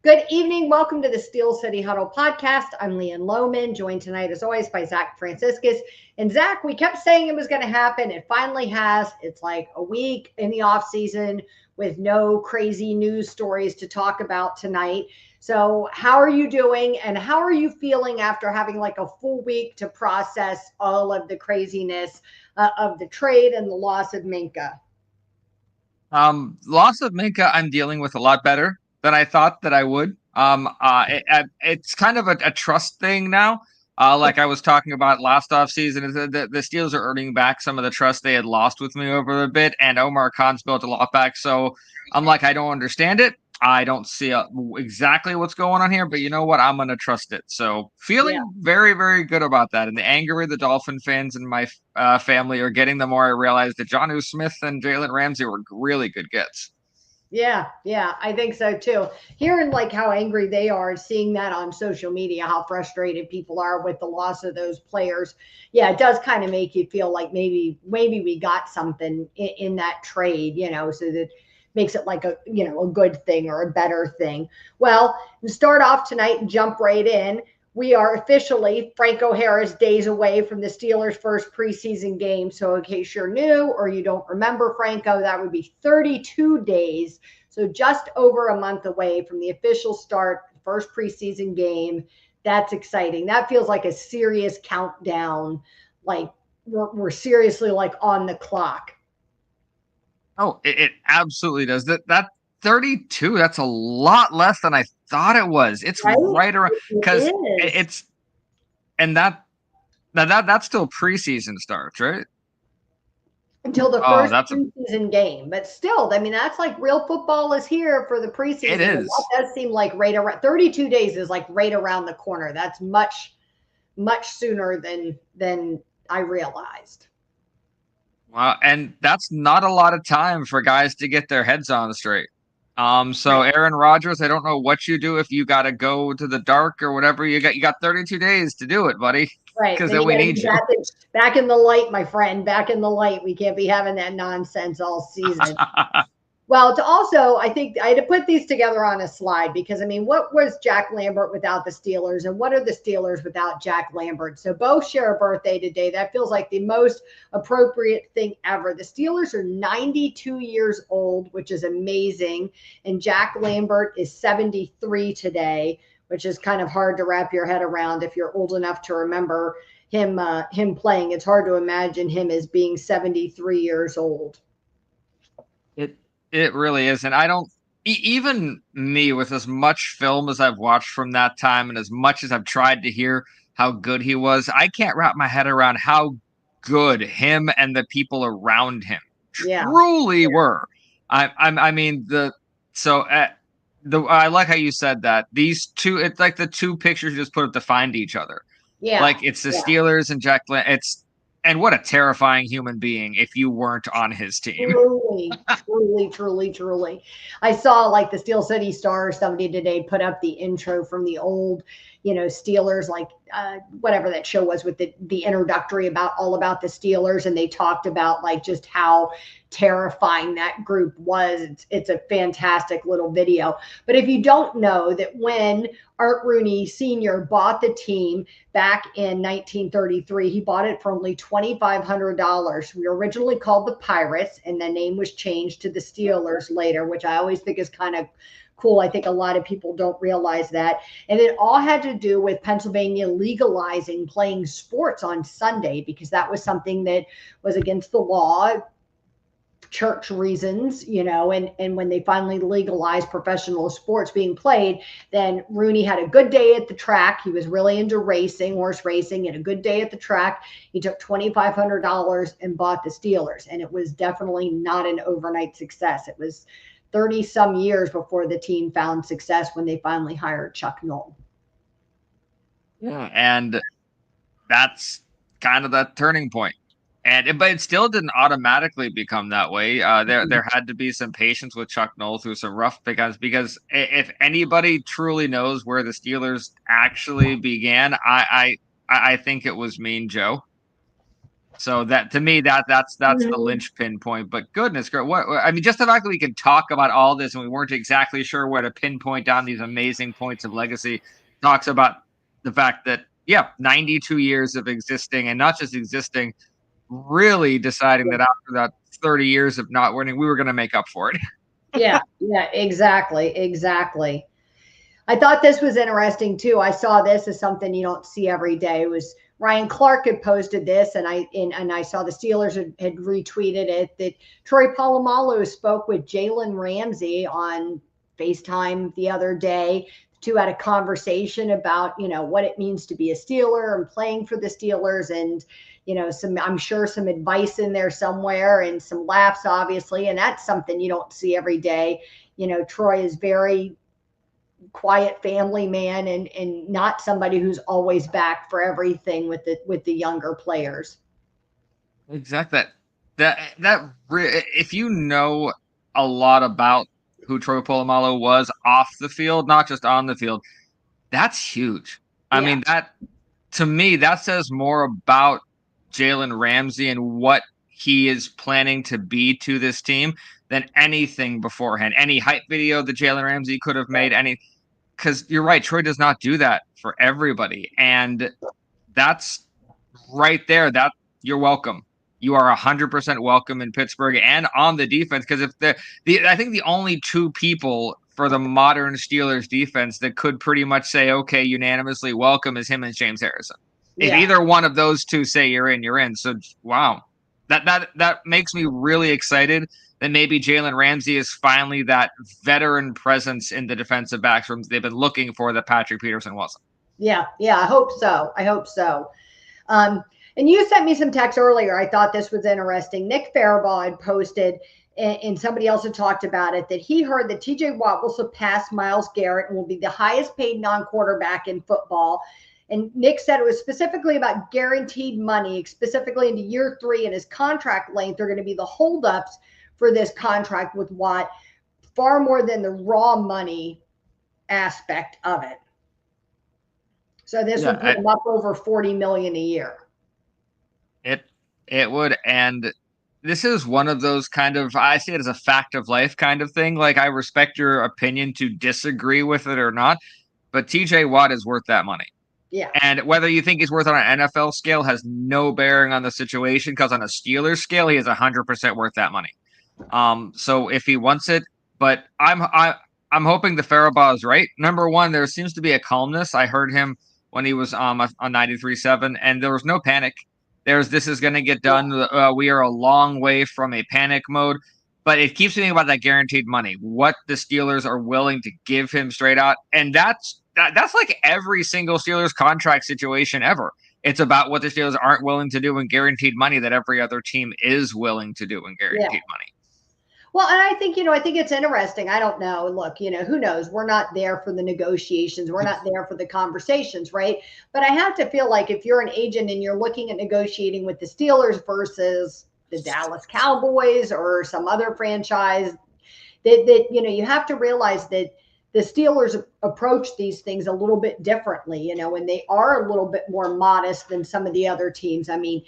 Good evening. Welcome to the Steel City Huddle podcast. I'm Leanne Lohman, joined tonight as always by Zach Franciscus. And Zach, we kept saying it was going to happen. It finally has. It's like a week in the off season with no crazy news stories to talk about tonight. So how are you doing? And how are you feeling after having like a full week to process all of the craziness of the trade and the loss of Minka? Loss of Minka, I'm dealing with a lot better than I thought that I would. It's kind of a trust thing now. Like I was talking about last offseason, the Steelers are earning back some of the trust they had lost with me over a bit, and Omar Khan's built a lot back. So I'm like, I don't understand it. I don't see exactly what's going on here, but you know what? I'm going to trust it. So feeling very, very good about that. And the angrier the Dolphin fans and my family are getting, the more I realize that Jonnu Smith and Jalen Ramsey were really good gets. Yeah, I think so too. Hearing like how angry they are, seeing that on social media, how frustrated people are with the loss of those players. Yeah, it does kind of make you feel like maybe we got something in that trade, so that makes it like a good thing or a better thing. Well, to start off tonight and jump right in, we are officially Franco Harris days away from the Steelers' first preseason game. So in case you're new or you don't remember Franco, that would be 32 days. So just over a month away from the official start, first preseason game. That's exciting. That feels like a serious countdown. Like we're seriously like on the clock. Oh, it absolutely does. That 32, that's a lot less than I thought it was. It's right around, because it's and that's still preseason starts, right? Until the first preseason game. But still, I mean, that's like real football is here for the preseason. It is. That does seem like right around 32 days is like right around the corner. That's much sooner than I realized. Wow, and that's not a lot of time for guys to get their heads on straight. So Aaron Rodgers, I don't know what you do if you got to go to the dark or whatever. You got 32 days to do it, buddy. Right, because then we need you back in the light, my friend. Back in the light. We can't be having that nonsense all season. Well, to also, I think I had to put these together on a slide because, I mean, what was Jack Lambert without the Steelers and what are the Steelers without Jack Lambert? So both share a birthday today. That feels like the most appropriate thing ever. The Steelers are 92 years old, which is amazing. And Jack Lambert is 73 today, which is kind of hard to wrap your head around if you're old enough to remember him playing. It's hard to imagine him as being 73 years old. It really is. And I don't, even me, with as much film as I've watched from that time and as much as I've tried to hear how good he was, I can't wrap my head around how good him and the people around him truly were. I mean, I like how you said that. These two, it's like the two pictures you just put up to find each other. Yeah. Like it's the Steelers and Jack. And what a terrifying human being if you weren't on his team. Truly. I saw like the Steel City Star or somebody today put up the intro from the old, Steelers, like whatever that show was with the introductory all about the Steelers. And they talked about like just how terrifying that group was. It's a fantastic little video. But if you don't know that when Art Rooney Sr. bought the team back in 1933, he bought it for only $2,500. We were originally called the Pirates, and the name was changed to the Steelers later, which I always think is kind of cool. I think a lot of people don't realize that. And it all had to do with Pennsylvania legalizing playing sports on Sunday because that was something that was against the law. Church reasons, and when they finally legalized professional sports being played, then Rooney had a good day at the track. He was really into horse racing, and a good day at the track. He took $2,500 and bought the Steelers, and it was definitely not an overnight success. It was 30 some years before the team found success when they finally hired Chuck Noll. Yeah, and that's kind of the turning point. But it still didn't automatically become that way. There had to be some patience with Chuck Noll through some rough because if anybody truly knows where the Steelers actually began, I think it was Mean Joe. So that to me that's the linchpin point. But goodness, what I mean, just the fact that we can talk about all this and we weren't exactly sure where to pinpoint down these amazing points of legacy talks about the fact that 92 years of existing, and not just existing, really deciding that after that 30 years of not winning, we were going to make up for it. Yeah, exactly. I thought this was interesting too. I saw this as something you don't see every day. It was Ryan Clark had posted this, and I saw the Steelers had retweeted it, that Troy Polamalu spoke with Jalen Ramsey on FaceTime the other day. The two had a conversation about, what it means to be a Steeler and playing for the Steelers, and I'm sure some advice in there somewhere, and some laughs, obviously, and that's something you don't see every day. Troy is very quiet family man, and not somebody who's always back for everything with the younger players. Exactly. If you know a lot about who Troy Polamalu was off the field, not just on the field, that's huge. I mean, that to me, that says more about Jalen Ramsey and what he is planning to be to this team than anything beforehand. Any hype video that Jalen Ramsey could have made, because you're right, Troy does not do that for everybody. And that's right there. That you're welcome. You are 100% welcome in Pittsburgh and on the defense. Because if I think the only two people for the modern Steelers defense that could pretty much say, okay, unanimously welcome, is him and James Harrison. If either one of those two say you're in, you're in. So wow, that makes me really excited that maybe Jalen Ramsey is finally that veteran presence in the defensive backs room they've been looking for, that Patrick Peterson wasn't. Yeah, I hope so. And you sent me some text earlier. I thought this was interesting. Nick Farabaugh had posted, and somebody else had talked about it, that he heard that TJ Watt will surpass Myles Garrett and will be the highest paid non-quarterback in football. And Nick said it was specifically about guaranteed money, specifically into year 3, and his contract length are going to be the holdups for this contract with Watt, far more than the raw money aspect of it. So this would put him up over $40 million a year. It would, and this is one of those kind of, I see it as a fact of life kind of thing. Like, I respect your opinion to disagree with it or not, but TJ Watt is worth that money. Yeah. And whether you think he's worth on an NFL scale has no bearing on the situation, because on a Steelers scale, he is 100% worth that money. So if he wants it, but I'm hoping the Farabaugh is right. Number one, there seems to be a calmness. I heard him when he was on 93.7, and there was no panic. This is going to get done. We are a long way from a panic mode, but it keeps thinking about that guaranteed money, what the Steelers are willing to give him straight out. And that's like every single Steelers contract situation ever. It's about what the Steelers aren't willing to do in guaranteed money that every other team is willing to do in guaranteed money. Well, and I think it's interesting. I don't know. Look, who knows? We're not there for the negotiations. We're not there for the conversations, right? But I have to feel like if you're an agent and you're looking at negotiating with the Steelers versus the Dallas Cowboys or some other franchise, that you have to realize that the Steelers approach these things a little bit differently, and they are a little bit more modest than some of the other teams. I mean,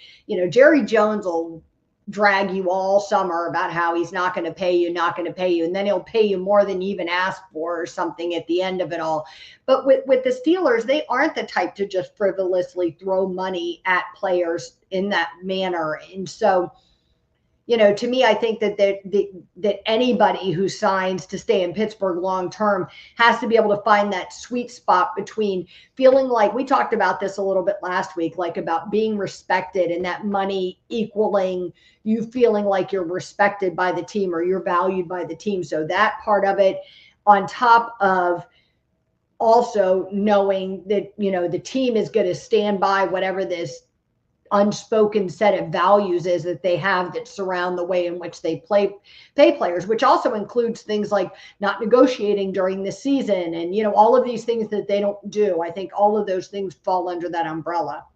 Jerry Jones will drag you all summer about how he's not going to pay you, and then he'll pay you more than you even asked for or something at the end of it all. But with the Steelers, they aren't the type to just frivolously throw money at players in that manner. And so, to me, I think that anybody who signs to stay in Pittsburgh long term has to be able to find that sweet spot between feeling like, we talked about this a little bit last week, like about being respected and that money equaling you feeling like you're respected by the team or you're valued by the team. So that part of it, on top of also knowing that, the team is going to stand by whatever this unspoken set of values is that they have that surround the way in which they pay players, which also includes things like not negotiating during the season and all of these things that they don't do. I think all of those things fall under that umbrella.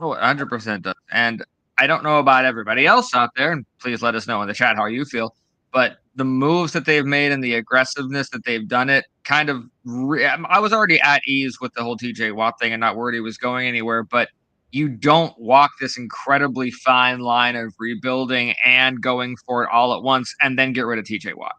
Oh, 100% does. And I don't know about everybody else out there, and please let us know in the chat how you feel, but the moves that they've made and the aggressiveness that they've done it I was already at ease with the whole TJ Watt thing and not worried he was going anywhere, but you don't walk this incredibly fine line of rebuilding and going for it all at once and then get rid of TJ Watt.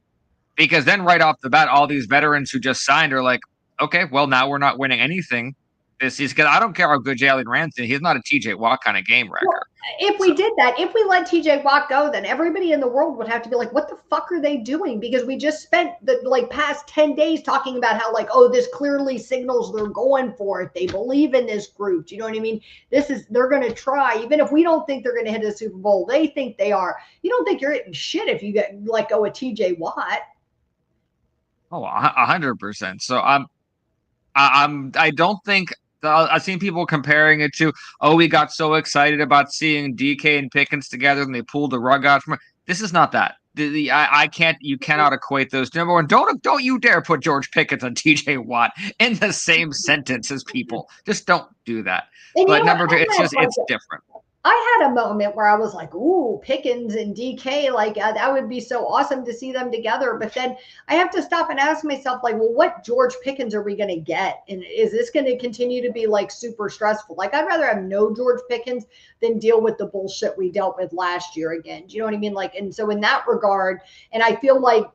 Because then right off the bat, all these veterans who just signed are like, okay, well, now we're not winning anything this season. Because I don't care how good Jalen Ramsey, he's not a TJ Watt kind of game wrecker. Well, if we did that, if we let TJ Watt go, then everybody in the world would have to be like, what the fuck are they doing? Because we just spent the past 10 days talking about how oh, this clearly signals they're going for it. They believe in this group. Do you know what I mean? They're going to try, even if we don't think they're going to hit a Super Bowl, they think they are. You don't think you're hitting shit if you let go of TJ Watt. Oh, 100%. So I don't think I've seen people comparing it to, oh, we got so excited about seeing DK and Pickens together and they pulled the rug out from it. This is not that. You cannot equate those. Number one, don't you dare put George Pickens and TJ Watt in the same sentence as people. Just don't do that. And but number two, it's different. I had a moment where I was like, ooh, Pickens and DK, that would be so awesome to see them together. But then I have to stop and ask myself, well, what George Pickens are we going to get? And is this going to continue to be super stressful? I'd rather have no George Pickens than deal with the bullshit we dealt with last year again. Do you know what I mean? And so in that regard, and I feel like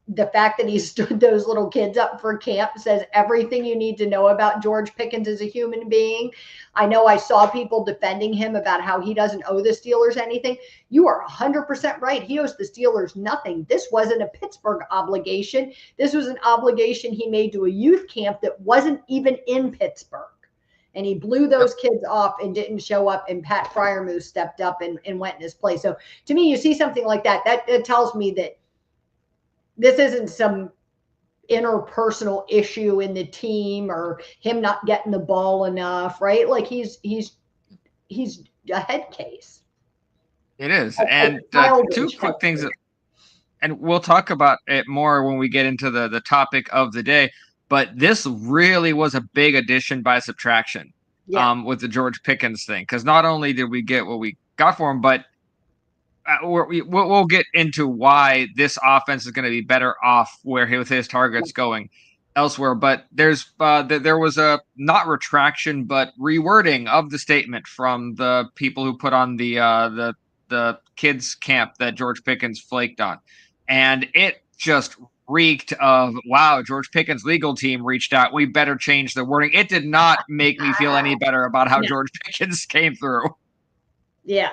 the fact that he stood those little kids up for camp says everything you need to know about George Pickens as a human being. I know I saw people defending him about how he doesn't owe the Steelers anything. You are 100% right. He owes the Steelers nothing. This wasn't a Pittsburgh obligation. This was an obligation he made to a youth camp that wasn't even in Pittsburgh. And he blew those kids off and didn't show up, and Pat Freiermuth stepped up and went in his place. So to me, you see something like that, it tells me that this isn't some interpersonal issue in the team or him not getting the ball enough, right? He's a head case. It is. And two quick things, and we'll talk about it more when we get into the topic of the day, but this really was a big addition by subtraction with the George Pickens thing. Because not only did we get what we got for him, but we'll get into why this offense is going to be better off with his targets going elsewhere. But there was a not retraction, but rewording of the statement from the people who put on the kids camp that George Pickens flaked on, and it just reeked of, wow, George Pickens' legal team reached out. We better change the wording. It did not make me feel any better about how George Pickens came through. Yeah.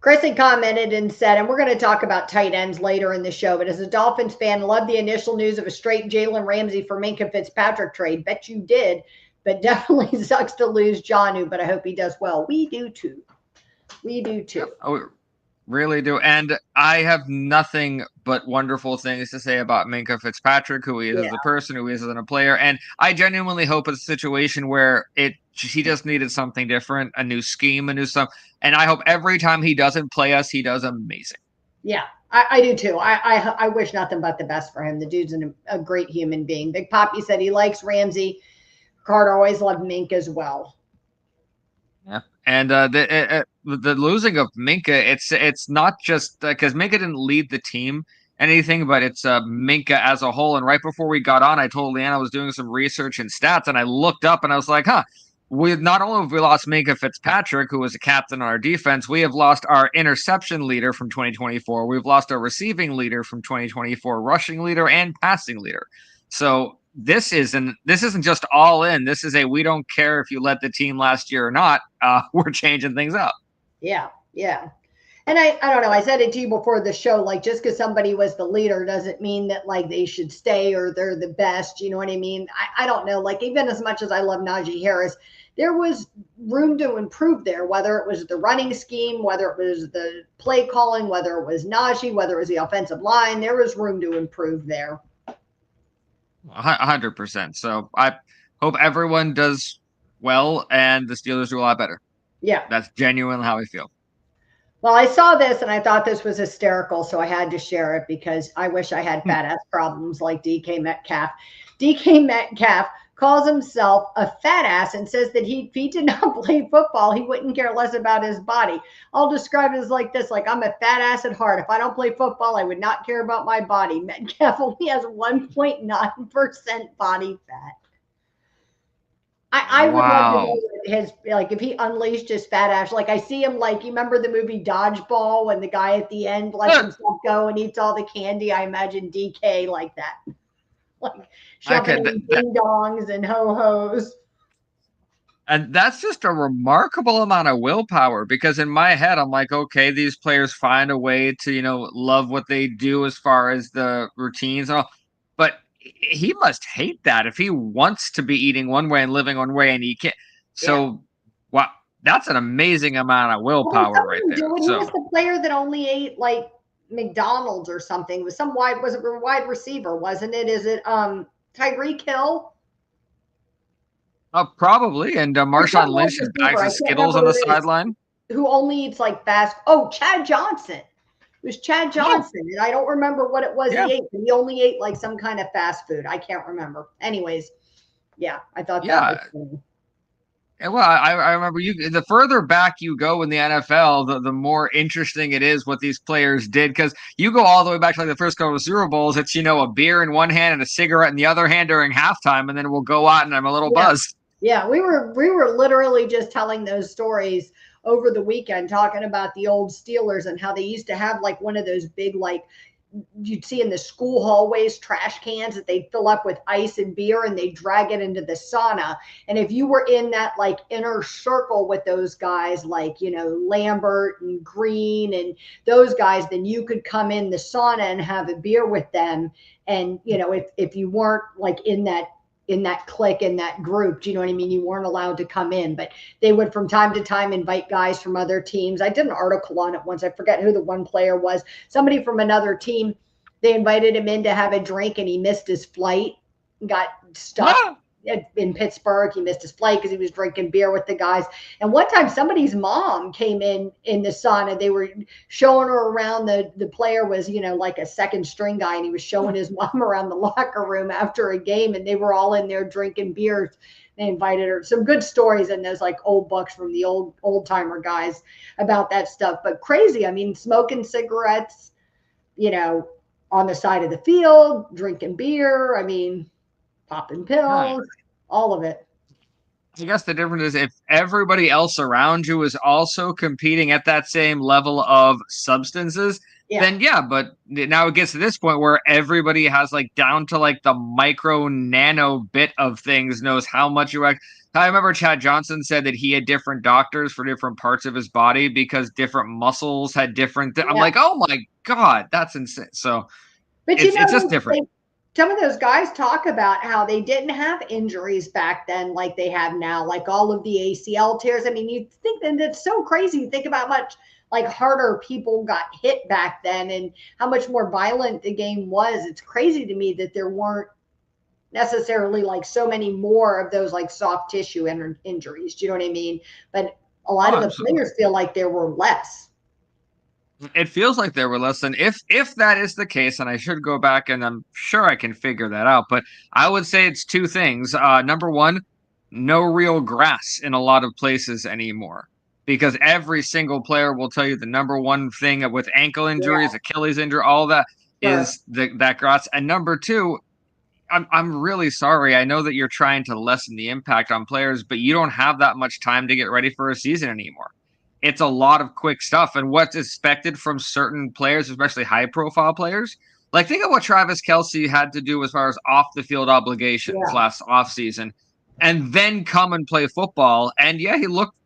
Chrissy commented and said, and we're going to talk about tight ends later in the show, but as a Dolphins fan, loved the initial news of a straight Jalen Ramsey for Minkah Fitzpatrick trade. Bet you did, but definitely sucks to lose Jonnu, but I hope he does well. We do too. Oh, we really do. And I have nothing but wonderful things to say about Minkah Fitzpatrick, who he is as a person, who he is as a player. And I genuinely hope it's a situation where he just needed something different, a new scheme, a new stuff. And I hope every time he doesn't play us, he does amazing. Yeah, I do too. I wish nothing but the best for him. The dude's a great human being. Big Poppy said he likes Ramsey. Carter always loved Minkah as well. Yeah. And the losing of Minkah, it's not just because Minkah didn't lead the team anything, but it's Minkah as a whole. And right before we got on, I told Leanne I was doing some research and stats, and I looked up and I was like, we not only have we lost Minkah Fitzpatrick, who was a captain on our defense, we have lost our interception leader from 2024. We've lost our receiving leader from 2024, rushing leader and passing leader. So this isn't just all in. This is we don't care if you led the team last year or not. We're changing things up. Yeah. And I don't know, I said it to you before the show, just because somebody was the leader doesn't mean that they should stay or they're the best. You know what I mean? I don't know. Even as much as I love Najee Harris, there was room to improve there, whether it was the running scheme, whether it was the play calling, whether it was Najee, whether it was the offensive line. There was room to improve there. 100%. So I hope everyone does well and the Steelers do a lot better. Yeah. That's genuinely how I feel. Well, I saw this and I thought this was hysterical, so I had to share it because I wish I had fat ass problems like DK Metcalf. DK Metcalf calls himself a fat ass and says that if he did not play football, he wouldn't care less about his body. I'll describe it as like this, I'm a fat ass at heart. If I don't play football, I would not care about my body. Metcalf only has 1.9% body fat. I would love to know Wow. what his, like, if he unleashed his fat ass. Like, I see him, like, you remember the movie Dodgeball when the guy at the end lets himself go and eats all the candy? I imagine DK like that, like I shoving could in ding dongs and ho hos. And that's just a remarkable amount of willpower because in my head, I'm like, okay, these players find a way to, love what they do as far as the routines and all. But he must hate that if he wants to be eating one way and living one way and he can't. Yeah. So, wow, that's an amazing amount of Well, there's willpower right something there. doing. He was So, the player that only ate like McDonald's or something. Was some wide, was it a wide receiver, wasn't it? Is it Tyreek Hill? probably. And Or Marshawn some wide Lynch just bags receiver. I of can't Skittles remember on the who it is. sideline. Who only eats like fast. Oh, Chad Johnson. It was Chad Oh, Johnson. And I don't remember what it was yeah. he ate, but he only ate like some kind of fast food. I can't remember. Anyways, yeah, I thought that Yeah. was cool. Well, I remember the further back you go in the NFL, the more interesting it is what these players did. Because you go all the way back to like the first couple of Super Bowls, it's a beer in one hand and a cigarette in the other hand during halftime, and then we'll go out and I'm a little Yeah. buzzed. Yeah, we were literally just telling those stories over the weekend, talking about the old Steelers and how they used to have like one of those big, like, you'd see in the school hallways, trash cans that they'd fill up with ice and beer and they drag it into the sauna. And if you were in that like inner circle with those guys, like, Lambert and Green and those guys, then you could come in the sauna and have a beer with them. And, if you weren't like in that clique, in that group, do you know what I mean? You weren't allowed to come in, but they would from time to time invite guys from other teams. I did an article on it once. I forget who the one player was. Somebody from another team, they invited him in to have a drink and he missed his flight, got stuck Ah! in Pittsburgh. He missed his flight because he was drinking beer with the guys. And one time somebody's mom came in the sauna. They were showing her around. The player was, like a second string guy, and he was showing his mom around the locker room after a game, and they were all in there drinking beers. They invited her. Some good stories in those like old books from the old timer guys about that stuff. But crazy. I mean, smoking cigarettes, on the side of the field, drinking beer. I mean, popping Right. pills, all of it. I guess the difference is if everybody else around you is also competing at that same level of substances, Yeah. then yeah, but now it gets to this point where everybody has like down to like the micro nano bit of things knows how much you act. I remember Chad Johnson said that he had different doctors for different parts of his body because different muscles had different. I'm Yeah. like, oh my God, that's insane. So But it's just different. some of those guys talk about how they didn't have injuries back then like they have now, like all of the ACL tears. I mean, you think that it's so crazy. You think about much like harder people got hit back then and how much more violent the game was. It's crazy to me that there weren't necessarily like so many more of those like soft tissue injuries. Do you know what I mean? But a lot Oh, of the absolutely. players feel like there were less. It feels like there were less than if that is the case, and I should go back and I'm sure I can figure that out. But I would say it's two things. Number one, no real grass in a lot of places anymore. Because every single player will tell you the number one thing with ankle Yeah, injuries, Achilles injury, all that sure. is that grass. And number two, I'm really sorry. I know that you're trying to lessen the impact on players, but you don't have that much time to get ready for a season anymore. It's a lot of quick stuff, and what's expected from certain players, especially high-profile players. Like think of what Travis Kelce had to do as far as off-the-field obligations Yeah. last offseason, and then come and play football. And yeah, he looked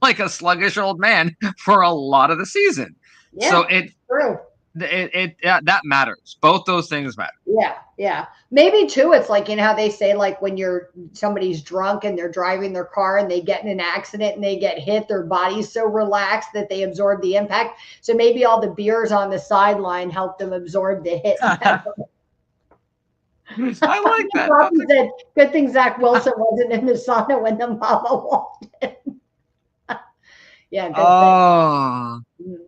like a sluggish old man for a lot of the season. So Yeah. True. that matters. Both those things matter. Yeah, yeah. Maybe too, it's like, how they say, like, when somebody's drunk and they're driving their car and they get in an accident and they get hit, their body's so relaxed that they absorb the impact. So maybe all the beers on the sideline help them absorb the hit. I like that. Robbie said, good thing Zach Wilson wasn't in the sauna when the mama walked in. Yeah, good Oh, thing.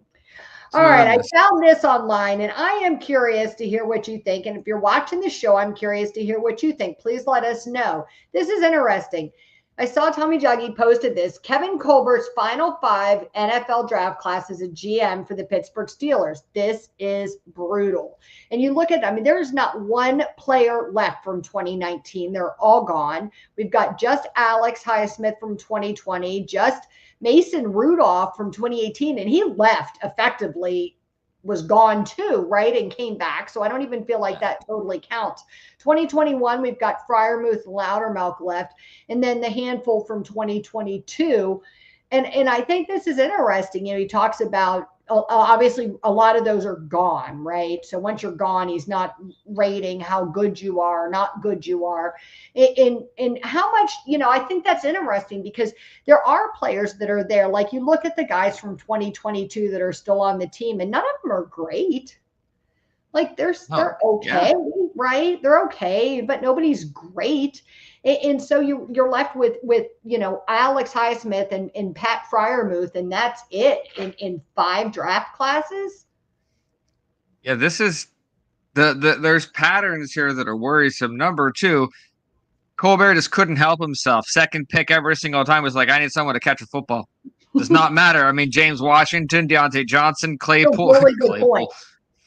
All right, I goodness. found this online and I am curious to hear what you think. And if you're watching the show, I'm curious to hear what you think. Please let us know. This is interesting. I saw Tommy Juggy posted this. Kevin Colbert's final 5 NFL draft class as a GM for the Pittsburgh Steelers. This is brutal. And you look at, I mean, there's not one player left from 2019. They're all gone. We've got just Alex Highsmith from 2020, just Mason Rudolph from 2018, and he left effectively, was gone too, right? And came back. So I don't even feel like that totally counts. 2021, we've got Freiermuth and Loudermilk left, and then the handful from 2022. And I think this is interesting. You know, he talks about obviously a lot of those are gone, right? So once you're gone, he's not rating how good you are, not good you are, and how much, you know, I think that's interesting because there are players that are there. Like you look at the guys from 2022 that are still on the team, and none of them are great. Like they're okay, right? They're okay, but nobody's great. And so you're left with you know, Alex Highsmith and Pat Freiermuth, and that's it in 5 draft classes. Yeah, this is there's patterns here that are worrisome. Number 2, Colbert just couldn't help himself. Second pick every single time was like, I need someone to catch a football. Does not matter. I mean, James Washington, Deontay Johnson, Claypool,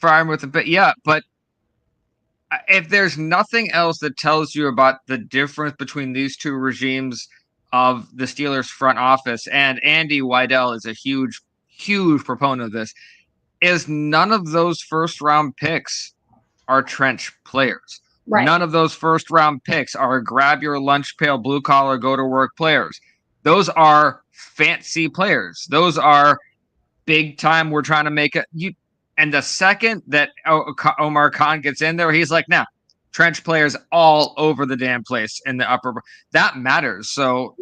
Freiermuth, but yeah, but if there's nothing else that tells you about the difference between these two regimes of the Steelers front office, and Andy Weidel is a huge, huge proponent of this, is none of those first round picks are trench players. Right. None of those first round picks are grab your lunch pail, blue collar, go to work players. Those are fancy players. Those are big time. We're trying to make it. And the second that Omar Khan gets in there, he's like, nah, trench players all over the damn place in the upper. That matters. So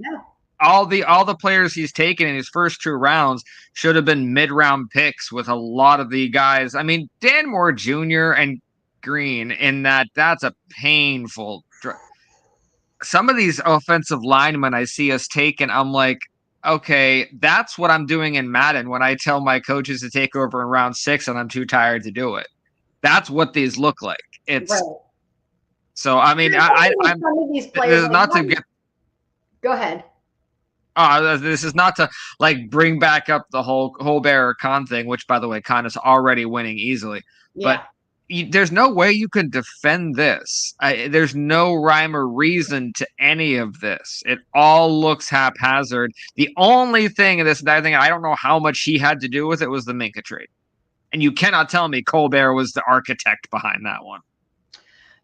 all the players he's taken in his first 2 rounds should have been mid-round picks with a lot of the guys. I mean, Dan Moore Jr. and Green, in that's a painful. Some of these offensive linemen I see us taking, I'm like, okay, that's what I'm doing in Madden when I tell my coaches to take over in round 6 and I'm too tired to do it. That's what these look like. It's right. So I mean, I'm this is not to get. Go ahead. This is not to like bring back up the whole Colbert Khan thing, which by the way, Khan is already winning easily. Yeah. But there's no way you can defend this. There's no rhyme or reason to any of this. It all looks haphazard. The only thing in this entire thing, I don't know how much he had to do with it, was the Minka trade. And you cannot tell me Colbert was the architect behind that one.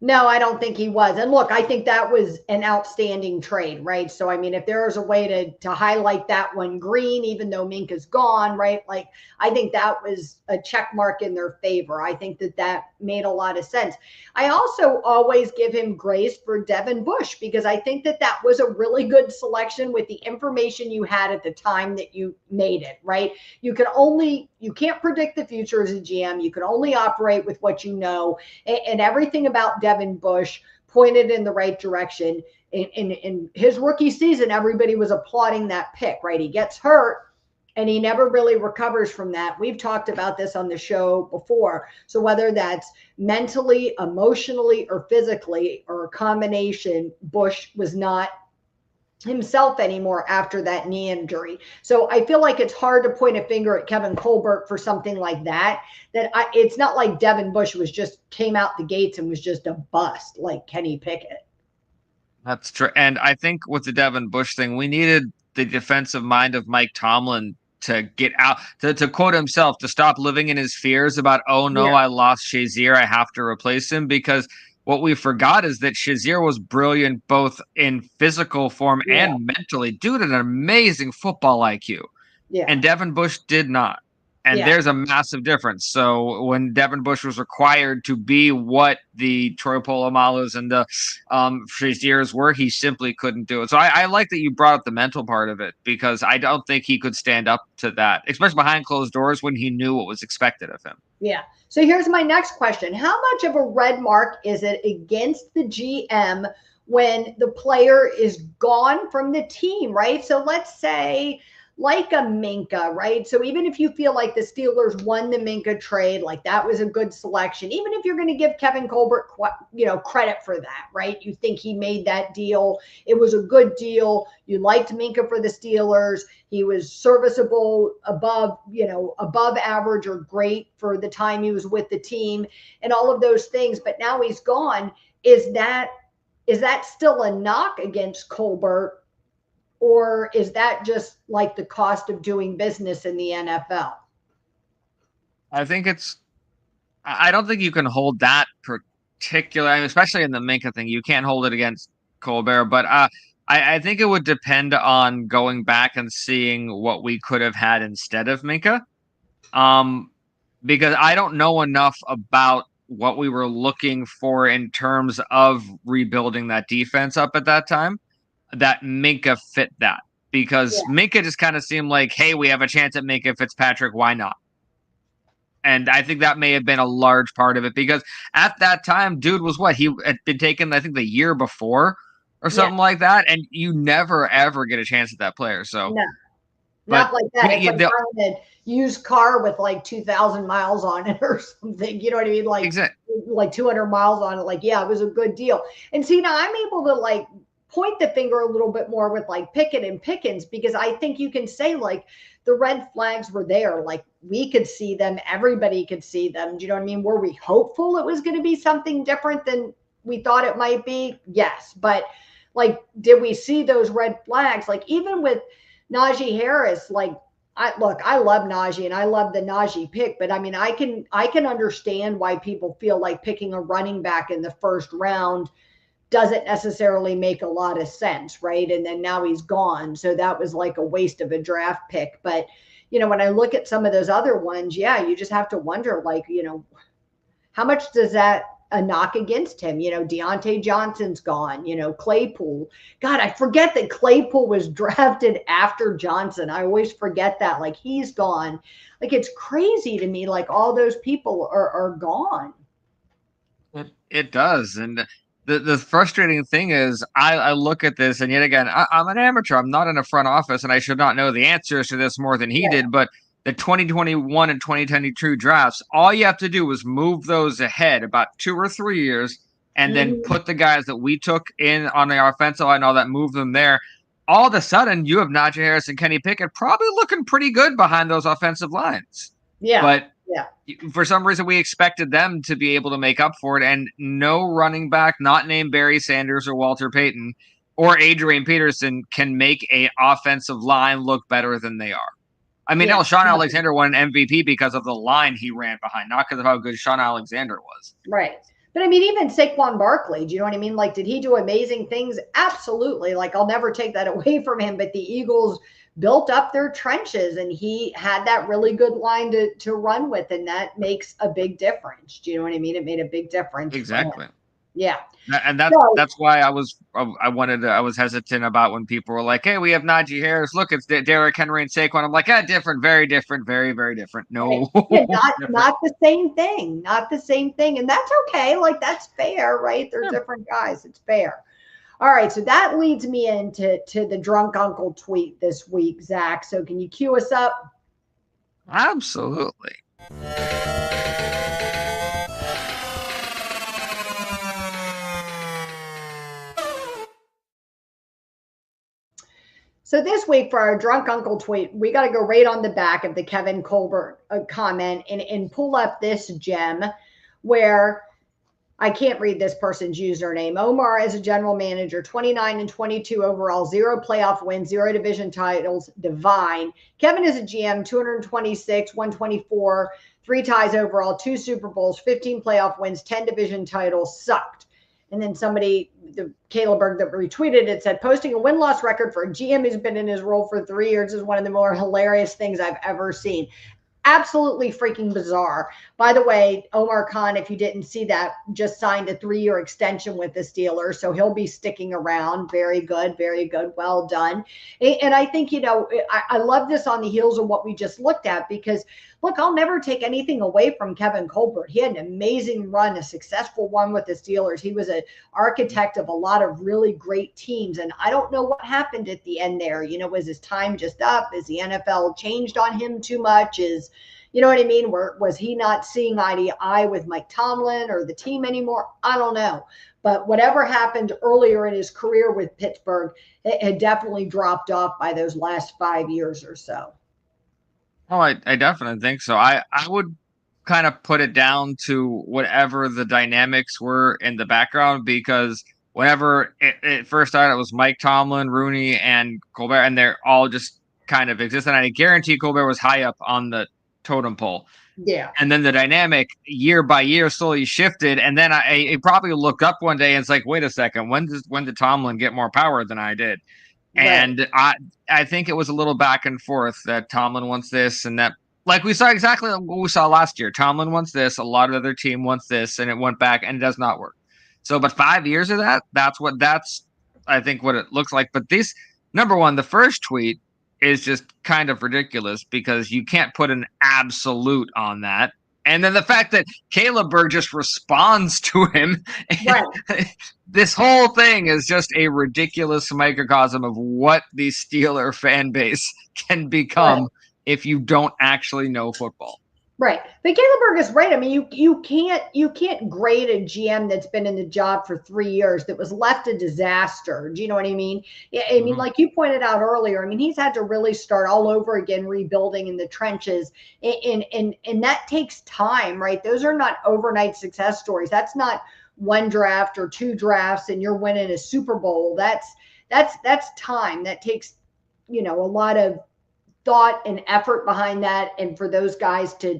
No, I don't think he was. And look, I think that was an outstanding trade, right? So, I mean, if there was a way to highlight that one green, even though Minka's gone, right? Like, I think that was a check mark in their favor. I think that made a lot of sense. I also always give him grace for Devin Bush because I think that was a really good selection with the information you had at the time that you made it, right? You can't predict the future as a GM. You can only operate with what you know, and everything about Devin Bush pointed in the right direction. In his rookie season, everybody was applauding that pick, right? He gets hurt and he never really recovers from that. We've talked about this on the show before. So whether that's mentally, emotionally, or physically, or a combination, Bush was not himself anymore after that knee injury. So I feel like it's hard to point a finger at Kevin Colbert for something like that. It's not like Devin Bush came out the gates and was just a bust like Kenny Pickett. That's true. And I think with the Devin Bush thing, we needed the defensive mind of Mike Tomlin to get out, to quote himself, to stop living in his fears about, oh no, I lost Shazier, I have to replace him, because what we forgot is that Shazier was brilliant both in physical form and mentally. Dude had an amazing football IQ. Yeah. And Devin Bush did not. And there's a massive difference. So when Devin Bush was required to be what the Troy Polamalu's and the Shaziers were, he simply couldn't do it. So I like that you brought up the mental part of it, because I don't think he could stand up to that, especially behind closed doors when he knew what was expected of him. Yeah. So here's my next question. How much of a red mark is it against the GM when the player is gone from the team, right? So let's say like a Minka, right? So even if you feel like the Steelers won the Minka trade, like that was a good selection, even if you're going to give Kevin Colbert, credit for that, right? You think he made that deal. It was a good deal. You liked Minka for the Steelers. He was serviceable, above average or great for the time he was with the team and all of those things. But now he's gone. Is that still a knock against Colbert? Or is that just like the cost of doing business in the NFL? I think I don't think you can hold that particular, especially in the Minka thing. You can't hold it against Colbert, but I think it would depend on going back and seeing what we could have had instead of Minka. Because I don't know enough about what we were looking for in terms of rebuilding that defense up at that time, that Minka fit that. Because Minka just kind of seemed like, hey, we have a chance at Minka Fitzpatrick, why not? And I think that may have been a large part of it, because at that time, dude was what? He had been taken, I think, the year before or something like that, and you never, ever get a chance at that player. So no. Not like that. It's like buying a used car with like 2,000 miles on it or something. You know what I mean? Like, like 200 miles on it. Like, yeah, it was a good deal. And see, now I'm able to like point the finger a little bit more with like Pickett and Pickens, because I think you can say like the red flags were there. Like we could see them. Everybody could see them. Do you know what I mean? Were we hopeful it was going to be something different than we thought it might be? Yes. But like, did we see those red flags? Like even with Najee Harris, like I love Najee and I love the Najee pick, but I mean, I can understand why people feel like picking a running back in the first round doesn't necessarily make a lot of sense, right? And then now he's gone. So that was like a waste of a draft pick. But, when I look at some of those other ones, you just have to wonder, like, how much does that a knock against him? Deontay Johnson's gone, Claypool. God, I forget that Claypool was drafted after Johnson. I always forget that. Like he's gone. Like it's crazy to me. Like all those people are gone. It does. And the frustrating thing is I look at this, and yet again, I'm an amateur. I'm not in a front office, and I should not know the answers to this more than he did. But the 2021 and 2022 drafts, all you have to do was move those ahead about 2 or 3 years, and then put the guys that we took in on the offensive line, all that, move them there. All of a sudden, you have Najee Harris and Kenny Pickett probably looking pretty good behind those offensive lines. Yeah. But for some reason, we expected them to be able to make up for it, and no running back not named Barry Sanders or Walter Payton or Adrian Peterson can make an offensive line look better than they are. I mean, Sean Alexander won an MVP because of the line he ran behind, not because of how good Sean Alexander was. Right. But I mean, even Saquon Barkley, do you know what I mean? Like, did he do amazing things? Absolutely. Like, I'll never take that away from him. But the Eagles built up their trenches, and he had that really good line to run with, and that makes a big difference. Do you know what I mean? It made a big difference. Exactly. Yeah. And that's why I was hesitant about when people were like, hey, we have Najee Harris. Look, it's Derrick Henry and Saquon. I'm like, different, very different, very, very different. No. Not the same thing. Not the same thing. And that's okay. Like, that's fair, right? They're different guys. It's fair. All right. So that leads me into the drunk uncle tweet this week, Zach. So can you cue us up? Absolutely. So this week for our drunk uncle tweet, we got to go right on the back of the Kevin Colbert comment and pull up this gem where I can't read this person's username. Omar as a general manager, 29 and 22 overall, 0 playoff wins, 0 division titles, divine. Kevin is a GM, 226, 124, 3 ties overall, 2 Super Bowls, 15 playoff wins, 10 division titles, sucked. And then somebody, the Kaylaberg that retweeted it, said, posting a win-loss record for a GM who's been in his role for 3 years is one of the more hilarious things I've ever seen. absolutely freaking bizarre. By the way, Omar Khan, if you didn't see that, just signed a 3-year extension with the Steelers, so he'll be sticking around. Very good, very good. Well done. And I think, I love this on the heels of what we just looked at, because look, I'll never take anything away from Kevin Colbert. He had an amazing run, a successful one with the Steelers. He was an architect of a lot of really great teams. And I don't know what happened at the end there. Was his time just up? Is the NFL changed on him too much? You know what I mean? Was he not seeing eye to eye with Mike Tomlin or the team anymore? I don't know. But whatever happened earlier in his career with Pittsburgh, it had definitely dropped off by those last 5 years or so. Oh, I definitely think so. I would kind of put it down to whatever the dynamics were in the background, because whenever it first started, it was Mike Tomlin, Rooney, and Colbert, and they're all just kind of existed. And I guarantee Colbert was high up on the totem pole. Yeah. And then the dynamic year by year slowly shifted. And then I probably looked up one day and it's like, wait a second, when did Tomlin get more power than I did? Right. And I think it was a little back and forth, that Tomlin wants this and that. Like we saw exactly what we saw last year. Tomlin wants this, a lot of the other team wants this, and it went back and it does not work. So, but 5 years of that's I think what it looks like. But this, number one, the first tweet is just kind of ridiculous, because you can't put an absolute on that. And then the fact that Caleb Berg just responds to him, right. This whole thing is just a ridiculous microcosm of what the Steeler fan base can become, right, if you don't actually know football. Right. But Caleb Berg is right. I mean, you can't grade a GM that's been in the job for 3 years that was left a disaster. Do you know what I mean? I mean, like you pointed out earlier, I mean, he's had to really start all over again, rebuilding in the trenches. And that takes time, right? Those are not overnight success stories. That's not one draft or 2 drafts and you're winning a Super Bowl. That's time. That takes, a lot of thought and effort behind that, and for those guys to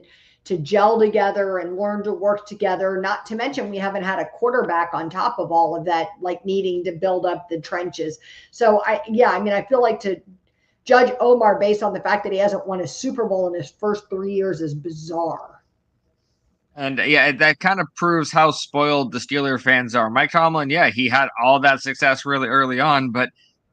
gel together and learn to work together. Not to mention, we haven't had a quarterback on top of all of that, like needing to build up the trenches. So I feel like to judge Omar based on the fact that he hasn't won a Super Bowl in his first 3 years is bizarre. And yeah, that kind of proves how spoiled the Steeler fans are. Mike Tomlin, yeah, he had all that success really early on, but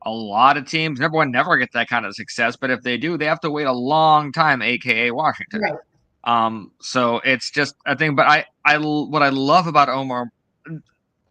a lot of teams, number one, never get that kind of success. But if they do, they have to wait a long time, aka Washington. Right. So it's just a thing. But what I love about Omar,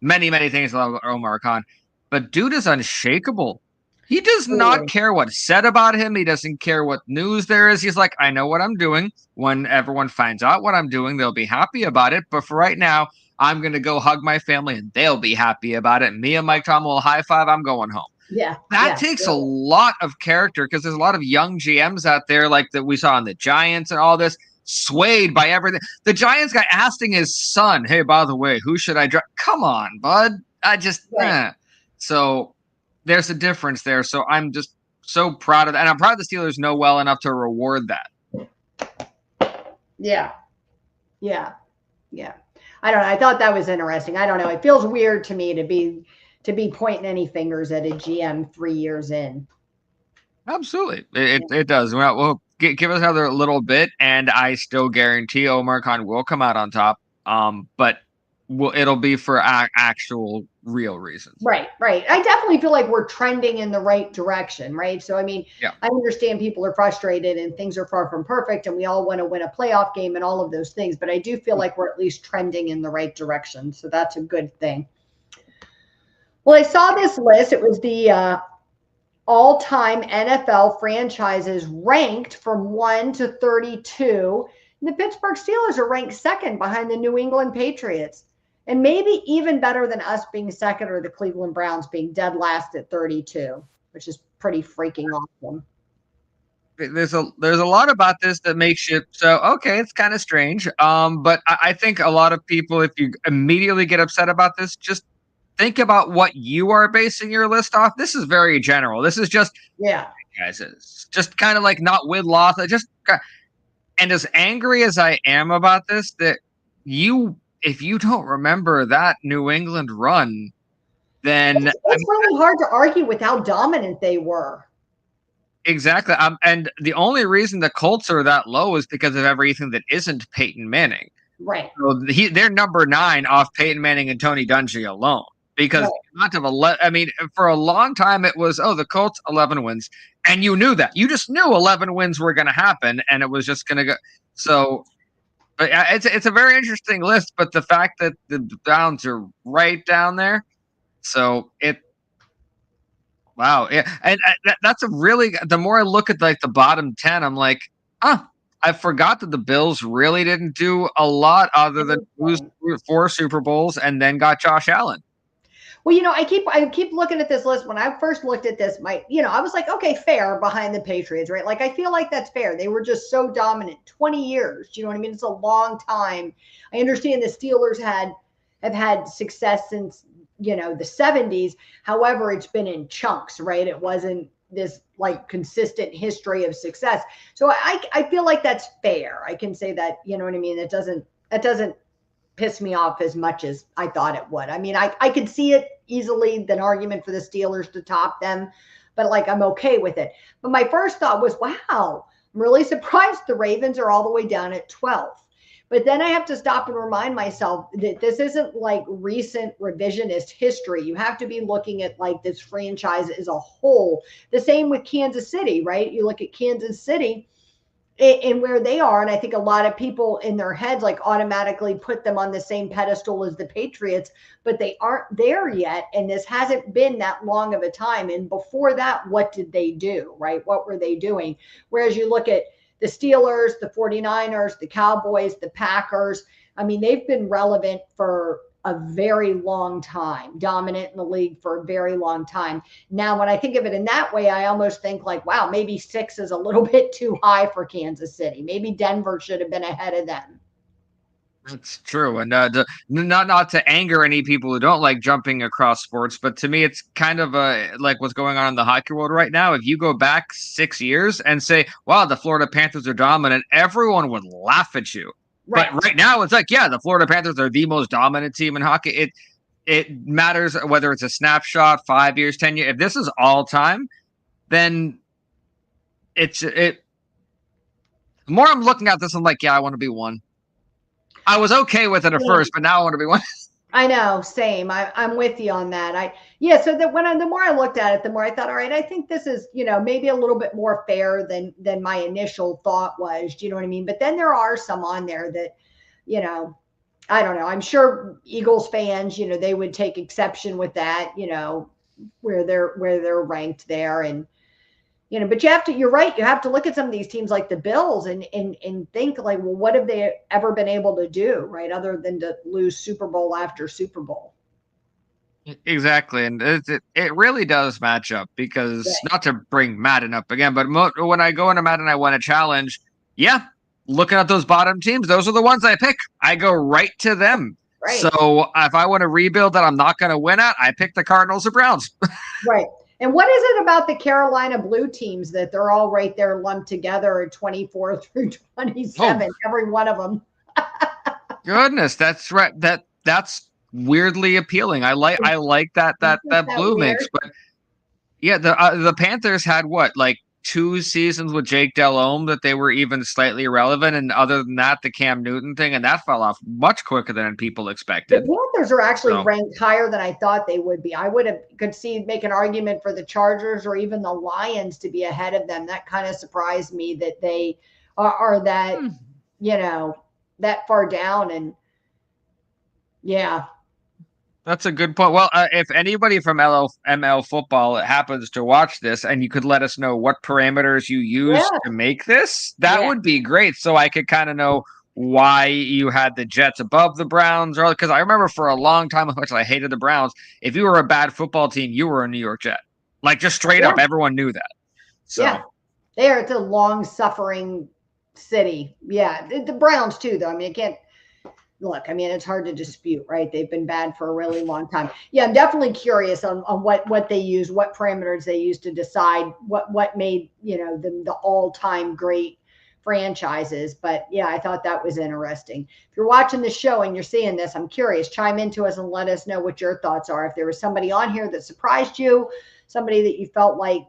many things I love about Omar Khan, but dude is unshakable. He does not care what's said about him. He doesn't care what news there is. He's like, I know what I'm doing. When everyone finds out what I'm doing, they'll be happy about it. But for right now, I'm going to go hug my family and they'll be happy about it. Me and Mike Tomlin will high five. I'm going home. Yeah. That takes a lot of character, because there's a lot of young GMs out there, like that we saw on the Giants and all this, swayed by everything. The Giants guy asking his son, hey, by the way, who should I draft? Come on, bud. So there's a difference there. So I'm just so proud of that. And I'm proud the Steelers know well enough to reward that. Yeah. I don't know. I thought that was interesting. I don't know. It feels weird to me to be pointing any fingers at a GM 3 years in. Absolutely. It does. Well, give us another little bit, and I still guarantee Omar Khan will come out on top. But it'll be for actual real reasons. Right. I definitely feel like we're trending in the right direction, right? So, I mean, I understand people are frustrated and things are far from perfect and we all want to win a playoff game and all of those things, but I do feel like we're at least trending in the right direction. So that's a good thing. Well, I saw this list. It was the all-time NFL franchises ranked from 1 to 32. And the Pittsburgh Steelers are ranked second behind the New England Patriots. And maybe even better than us being second, or the Cleveland Browns being dead last at 32, which is pretty freaking awesome. There's a lot about this that makes you so, okay, it's kind of strange. But I think a lot of people, if you immediately get upset about this, just think about what you are basing your list off. This is very general. This is just, guys, it's just kind of like not win loss. And as angry as I am about this, that if you don't remember that New England run, then it's really hard to argue with how dominant they were. Exactly. And the only reason the Colts are that low is because of everything that isn't Peyton Manning. Right. So they're number 9 off Peyton Manning and Tony Dungy alone. Because I mean, for a long time it was, the Colts 11 wins, and you knew that. You just knew 11 wins were going to happen, and it was just going to go. So, but it's a very interesting list. But the fact that the Browns are right down there, so wow, yeah, and that's a really. The more I look at like the bottom 10, I'm like, I forgot that the Bills really didn't do a lot other than lose 4 Super Bowls and then got Josh Allen. Well, I keep looking at this list. When I first looked at this, I was like, okay, fair behind the Patriots, right? Like, I feel like that's fair. They were just so dominant, 20 years. You know what I mean? It's a long time. I understand the Steelers have had success since, the 70s. However, it's been in chunks, right? It wasn't this like consistent history of success. So I feel like that's fair. I can say that, you know what I mean? That doesn't piss me off as much as I thought it would. I mean, I could see it easily, an argument for the Steelers to top them, but like, I'm okay with it. But my first thought was, wow, I'm really surprised the Ravens are all the way down at 12th. But then I have to stop and remind myself that this isn't like recent revisionist history. You have to be looking at like this franchise as a whole. The same with Kansas City, right? You look at Kansas City and where they are, and I think a lot of people in their heads like automatically put them on the same pedestal as the Patriots, but they aren't there yet, and this hasn't been that long of a time. And before that, what did they do, right? What were they doing? Whereas you look at the Steelers, the 49ers, the Cowboys, the Packers, I mean, they've been relevant for a very long time, dominant in the league for a very long time. Now, when I think of it in that way, I almost think like, wow, maybe 6 is a little bit too high for Kansas City. Maybe Denver should have been ahead of them. That's true, and not to anger any people who don't like jumping across sports, but to me, it's kind of like what's going on in the hockey world right now. If you go back 6 years and say, "Wow, the Florida Panthers are dominant," everyone would laugh at you. Right. But right now, it's like, yeah, the Florida Panthers are the most dominant team in hockey. It matters whether it's a snapshot, 5 years, 10 years. If this is all time, then it. The more I'm looking at this, I'm like, yeah, I want to be one. I was okay with it at first, but now I want to be one. I know, same. I'm with you on that. So that the more I looked at it, the more I thought, all right, I think this is, maybe a little bit more fair than my initial thought was. Do you know what I mean? But then there are some on there that, I don't know. I'm sure Eagles fans, they would take exception with that, where they're ranked there. And but you're right. You have to look at some of these teams like the Bills and think like, well, what have they ever been able to do, right? Other than to lose Super Bowl after Super Bowl. Exactly. And it really does match up because not to bring Madden up again, but when I go into Madden, I want a challenge. Yeah. Looking at those bottom teams, those are the ones I pick. I go right to them. Right. So if I want to rebuild that I'm not going to win at, I pick the Cardinals or Browns. Right. And what is it about the Carolina Blue teams that they're all right there lumped together at 24 through 27, every one of them? Goodness, that's right. That's weirdly appealing. I like that blue weird? mix. But yeah, the Panthers had what, like 2 seasons with Jake Delhomme that they were even slightly relevant, and other than that, the Cam Newton thing, and that fell off much quicker than people expected. The Panthers are actually ranked higher than I thought they would be. I could make an argument for the Chargers or even the Lions to be ahead of them. That kind of surprised me that they are that, that far down. And yeah. That's a good point. Well, if anybody from ML football happens to watch this and you could let us know what parameters you used to make this, that would be great. So I could kind of know why you had the Jets above the Browns. Or because I remember for a long time how much I hated the Browns. If you were a bad football team, you were a New York Jet. Like just straight up, everyone knew that. So it's a long-suffering city. Yeah, the Browns too, though. I mean, it's hard to dispute, right? They've been bad for a really long time. Yeah, I'm definitely curious on what they use, what parameters they use to decide what made, them the all-time great franchises. But yeah, I thought that was interesting. If you're watching the show and you're seeing this, I'm curious, chime into us and let us know what your thoughts are. If there was somebody on here that surprised you, somebody that you felt like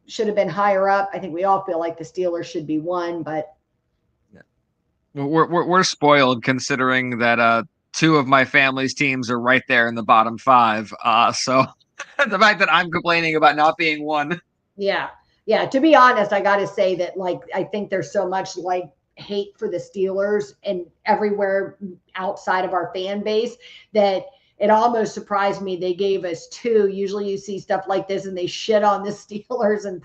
should have been higher up. I think we all feel like the Steelers should be one, but we're spoiled considering that two of my family's teams are right there in the bottom five. So the fact that I'm complaining about not being one. Yeah. Yeah. To be honest, I got to say that, like, I think there's so much like hate for the Steelers and everywhere outside of our fan base that it almost surprised me they gave us two. Usually you see stuff like this and they shit on the Steelers and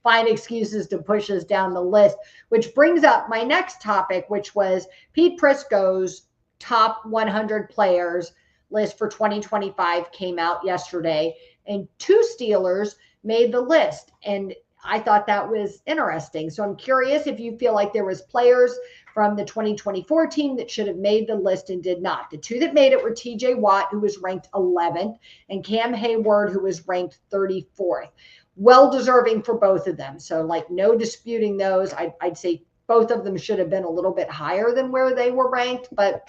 find excuses to push us down the list, which brings up my next topic, which was Pete Prisco's top 100 players list for 2025 came out yesterday, and two Steelers made the list. And I thought that was interesting. So I'm curious if you feel like there was players from the 2024 team that should have made the list and did not. The two that made it were TJ Watt, who was ranked 11th, and Cam Heyward, who was ranked 34th. Well deserving for both of them. So, like, no disputing those. I'd say both of them should have been a little bit higher than where they were ranked, but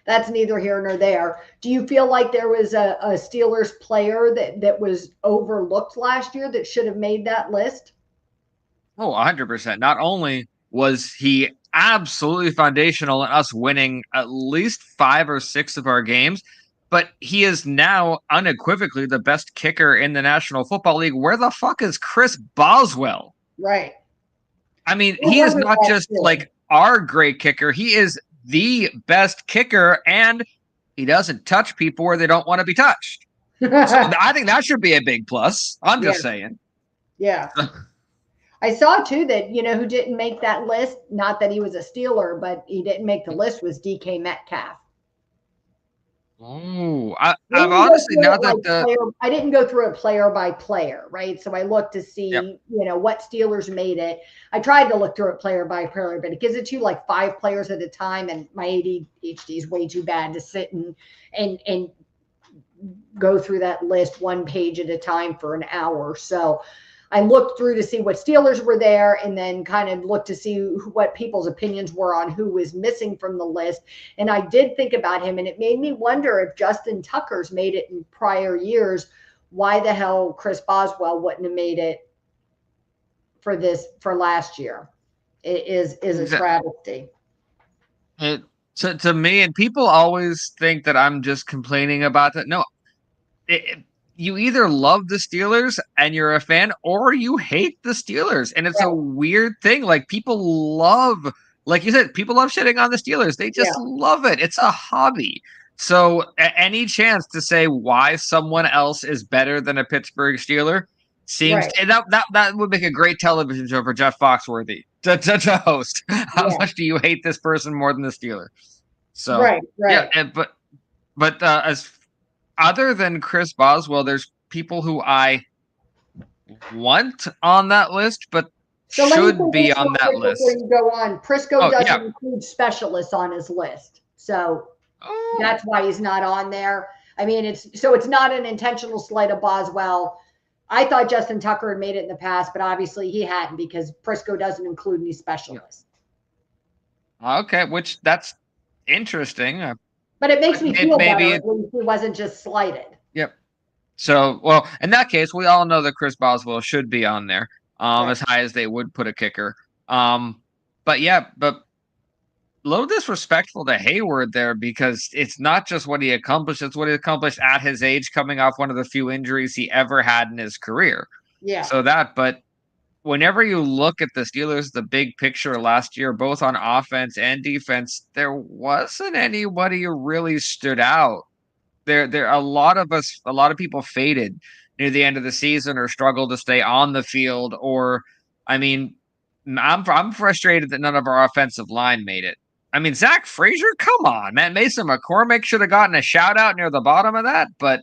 that's neither here nor there. Do you feel like there was a Steelers player that was overlooked last year that should have made that list? Oh, 100%. Not only was he absolutely foundational in us winning at least 5 or 6 of our games, but he is now unequivocally the best kicker in the National Football League. Where the fuck is Chris Boswell? Right. I mean, he is not just like our great kicker. He is the best kicker, and he doesn't touch people where they don't want to be touched. So I think that should be a big plus. I'm just saying. Yeah. I saw too that, who didn't make that list, not that he was a Steeler, but he didn't make the list, was DK Metcalf. Oh, I've honestly not that I didn't go through it player by player, right? So I looked to see, what Steelers made it. I tried to look through it player by player, but it gives it to you like 5 players at a time, and my ADHD is way too bad to sit and go through that list 1 page at a time for an hour. So I looked through to see what Steelers were there, and then kind of looked to see what people's opinions were on who was missing from the list. And I did think about him, and it made me wonder if Justin Tucker's made it in prior years, why the hell Chris Boswell wouldn't have made it for last year. It is a travesty. To me, and people always think that I'm just complaining about that. No, you either love the Steelers and you're a fan, or you hate the Steelers. And it's a weird thing. Like, people love, like you said, people love shitting on the Steelers. They just love it. It's a hobby. So any chance to say why someone else is better than a Pittsburgh Steeler seems that would make a great television show for Jeff Foxworthy to host. How much do you hate this person more than the Steeler? So but as other than Chris Boswell, there's people who I want on that list, but should be on that list. Before you go on, Prisco doesn't include specialists on his list, so that's why he's not on there. I mean, it's not an intentional slight of Boswell. I thought Justin Tucker had made it in the past, but obviously he hadn't, because Prisco doesn't include any specialists. Okay, which that's interesting. But it makes me feel better when he wasn't just slighted. Yep. So, well, in that case, we all know that Chris Boswell should be on there, as high as they would put a kicker. But a little disrespectful to Heyward there, because it's not just what he accomplished, it's what he accomplished at his age, coming off one of the few injuries he ever had in his career. Yeah. But whenever you look at the Steelers, the big picture last year, both on offense and defense, there wasn't anybody who really stood out. A lot of people faded near the end of the season or struggled to stay on the field. Or, I mean, I'm frustrated that none of our offensive line made it. I mean, Zach Frazier, come on, man. Mason McCormick should have gotten a shout out near the bottom of that, but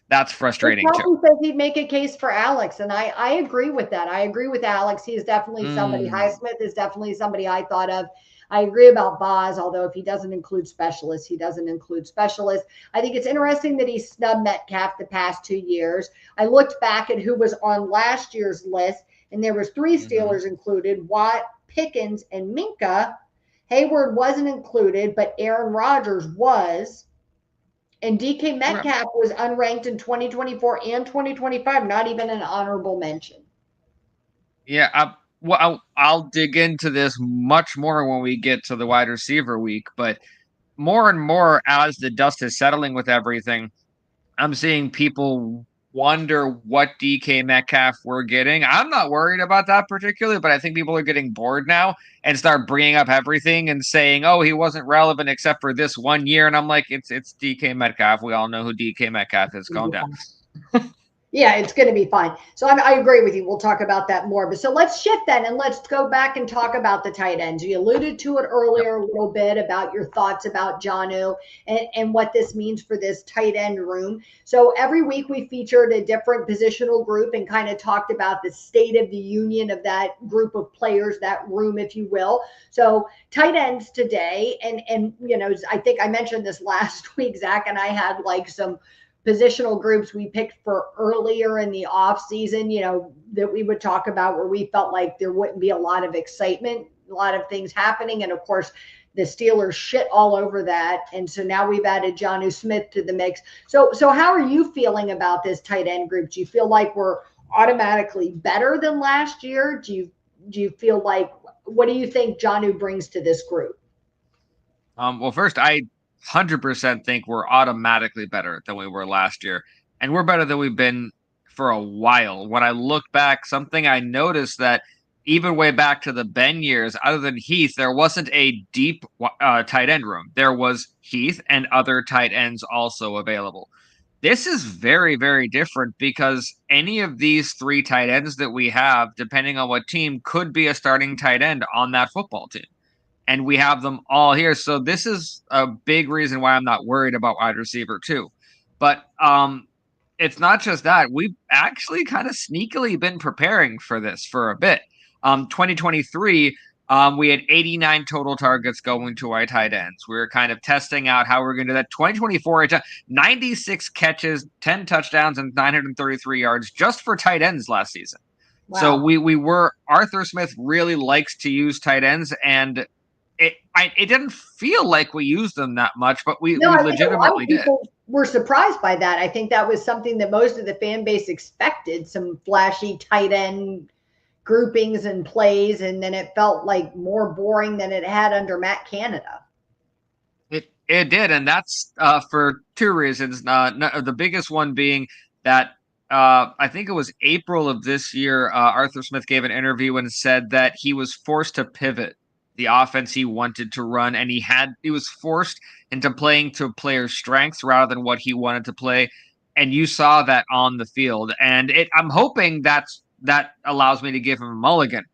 that's frustrating too. Says he'd make a case for Alex, and I agree with that. I agree with Alex. He is definitely somebody. Highsmith is definitely somebody I thought of. I agree about Boz, although if he doesn't include specialists, he doesn't include specialists. I think it's interesting that he snubbed Metcalf the past 2 years. I looked back at who was on last year's list, and there was 3 Steelers included: Watt, Pickens, and Minka. Heyward wasn't included, but Aaron Rodgers was. And DK Metcalf was unranked in 2024 and 2025, not even an honorable mention. Yeah, well, I'll dig into this much more when we get to the wide receiver week, but more and more as the dust is settling with everything, I'm seeing people wonder what DK Metcalf we're getting. I'm not worried about that particularly, but I think people are getting bored now and start bringing up everything and saying, "Oh, he wasn't relevant except for this 1 year." And I'm like, "It's DK Metcalf. We all know who DK Metcalf is. Calm down." Yeah, it's going to be fine. So I agree with you. We'll talk about that more. But so let's shift then and let's go back and talk about the tight ends. You alluded to it earlier a little bit about your thoughts about Jonnu and what this means for this tight end room. So every week we featured a different positional group and kind of talked about the state of the union of that group of players, that room, if you will. So tight ends today, and you know, I think I mentioned this last week, Zach and I had like some positional groups we picked for earlier in the off season, you know, that we would talk about where we felt like there wouldn't be a lot of excitement, a lot of things happening. And of course, the Steelers shit all over that. And so now we've added Jonnu Smith to the mix. So how are you feeling about this tight end group? Do you feel like we're automatically better than last year? Do you feel like, what do you think Jonnu brings to this group? Well, first, I 100% think we're automatically better than we were last year. And we're better than we've been for a while. When I look back, something I noticed that even way back to the Ben years, other than Heath, there wasn't a deep tight end room. There was Heath and other tight ends also available. This is very, very different because any of these three tight ends that we have, depending on what team, could be a starting tight end on that football team. And we have them all here. So this is a big reason why I'm not worried about wide receiver too. But it's not just that. We've actually kind of sneakily been preparing for this for a bit. 2023, we had 89 total targets going to our tight ends. We were kind of testing out how we're going to do that. 2024, 96 catches, 10 touchdowns, and 933 yards just for tight ends last season. Wow. So we were, Arthur Smith really likes to use tight ends, and it didn't feel like we used them that much, but we legitimately did. We're surprised by that. I think that was something that most of the fan base expected, some flashy tight end groupings and plays, and then it felt like more boring than it had under Matt Canada. It did, and that's for two reasons. The biggest one being that I think it was April of this year, Arthur Smith gave an interview and said that he was forced to pivot the offense he wanted to run, and he was forced into playing to players' strengths rather than what he wanted to play, and you saw that on the field. And I'm hoping that allows me to give him a mulligan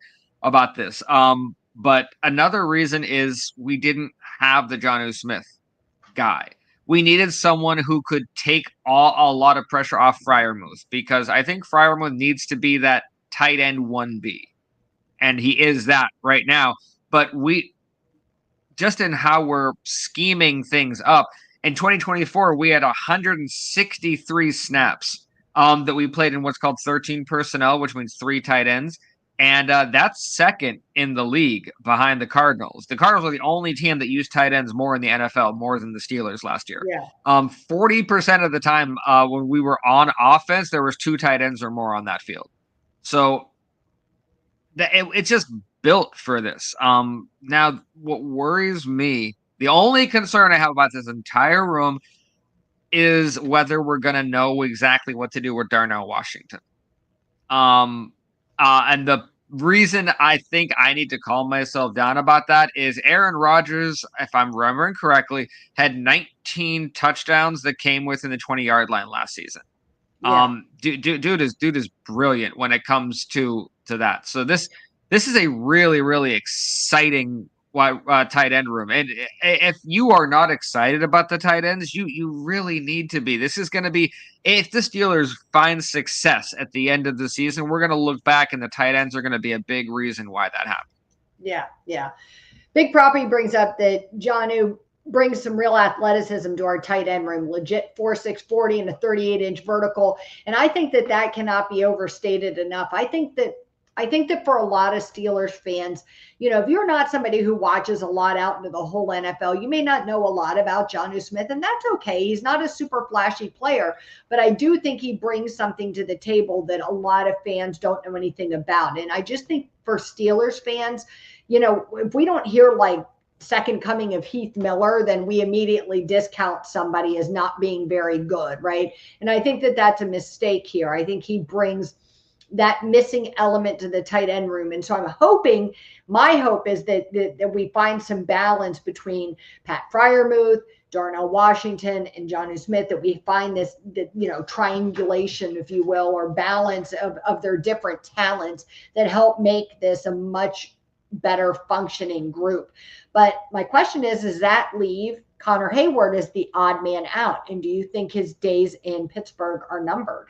about this. But another reason is we didn't have the Jonnu Smith guy. We needed someone who could take a lot of pressure off Freiermuth, because I think Freiermuth needs to be that tight end 1B, and he is that right now. But we, just in how we're scheming things up, in 2024, we had 163 snaps that we played in what's called 13 personnel, which means 3 tight ends. And that's second in the league behind the Cardinals. The Cardinals are the only team that used tight ends more in the NFL, more than the Steelers last year. Yeah. 40% of the time when we were on offense, there was 2 tight ends or more on that field. So it's just built for this. Now, what worries me, the only concern I have about this entire room is whether we're going to know exactly what to do with Darnell Washington. And the reason I think I need to calm myself down about that is Aaron Rodgers, if I'm remembering correctly, had 19 touchdowns that came within the 20-yard line last season. Yeah. Dude is brilliant when it comes to that. So this is a really, really exciting tight end room. And if you are not excited about the tight ends, you really need to be. This is going to be, if the Steelers find success at the end of the season, we're going to look back and the tight ends are going to be a big reason why that happened. Yeah. Big Property brings up that Jonnu brings some real athleticism to our tight end room, legit 4.6 40 and a 38-inch vertical. And I think that cannot be overstated enough. I think that I think that for a lot of Steelers fans, if you're not somebody who watches a lot out into the whole NFL, you may not know a lot about Jonnu Smith, and that's okay. He's not a super flashy player, but I do think he brings something to the table that a lot of fans don't know anything about. And I just think for Steelers fans, if we don't hear like second coming of Heath Miller, then we immediately discount somebody as not being very good, right? And I think that that's a mistake here. I think he brings that missing element to the tight end room. And so I'm hoping, my hope is that we find some balance between Pat Freiermuth, Darnell Washington, and Jonnu Smith, that we find this, triangulation, if you will, or balance of their different talents that help make this a much better functioning group. But my question is, does that leave Connor Heyward as the odd man out? And do you think his days in Pittsburgh are numbered?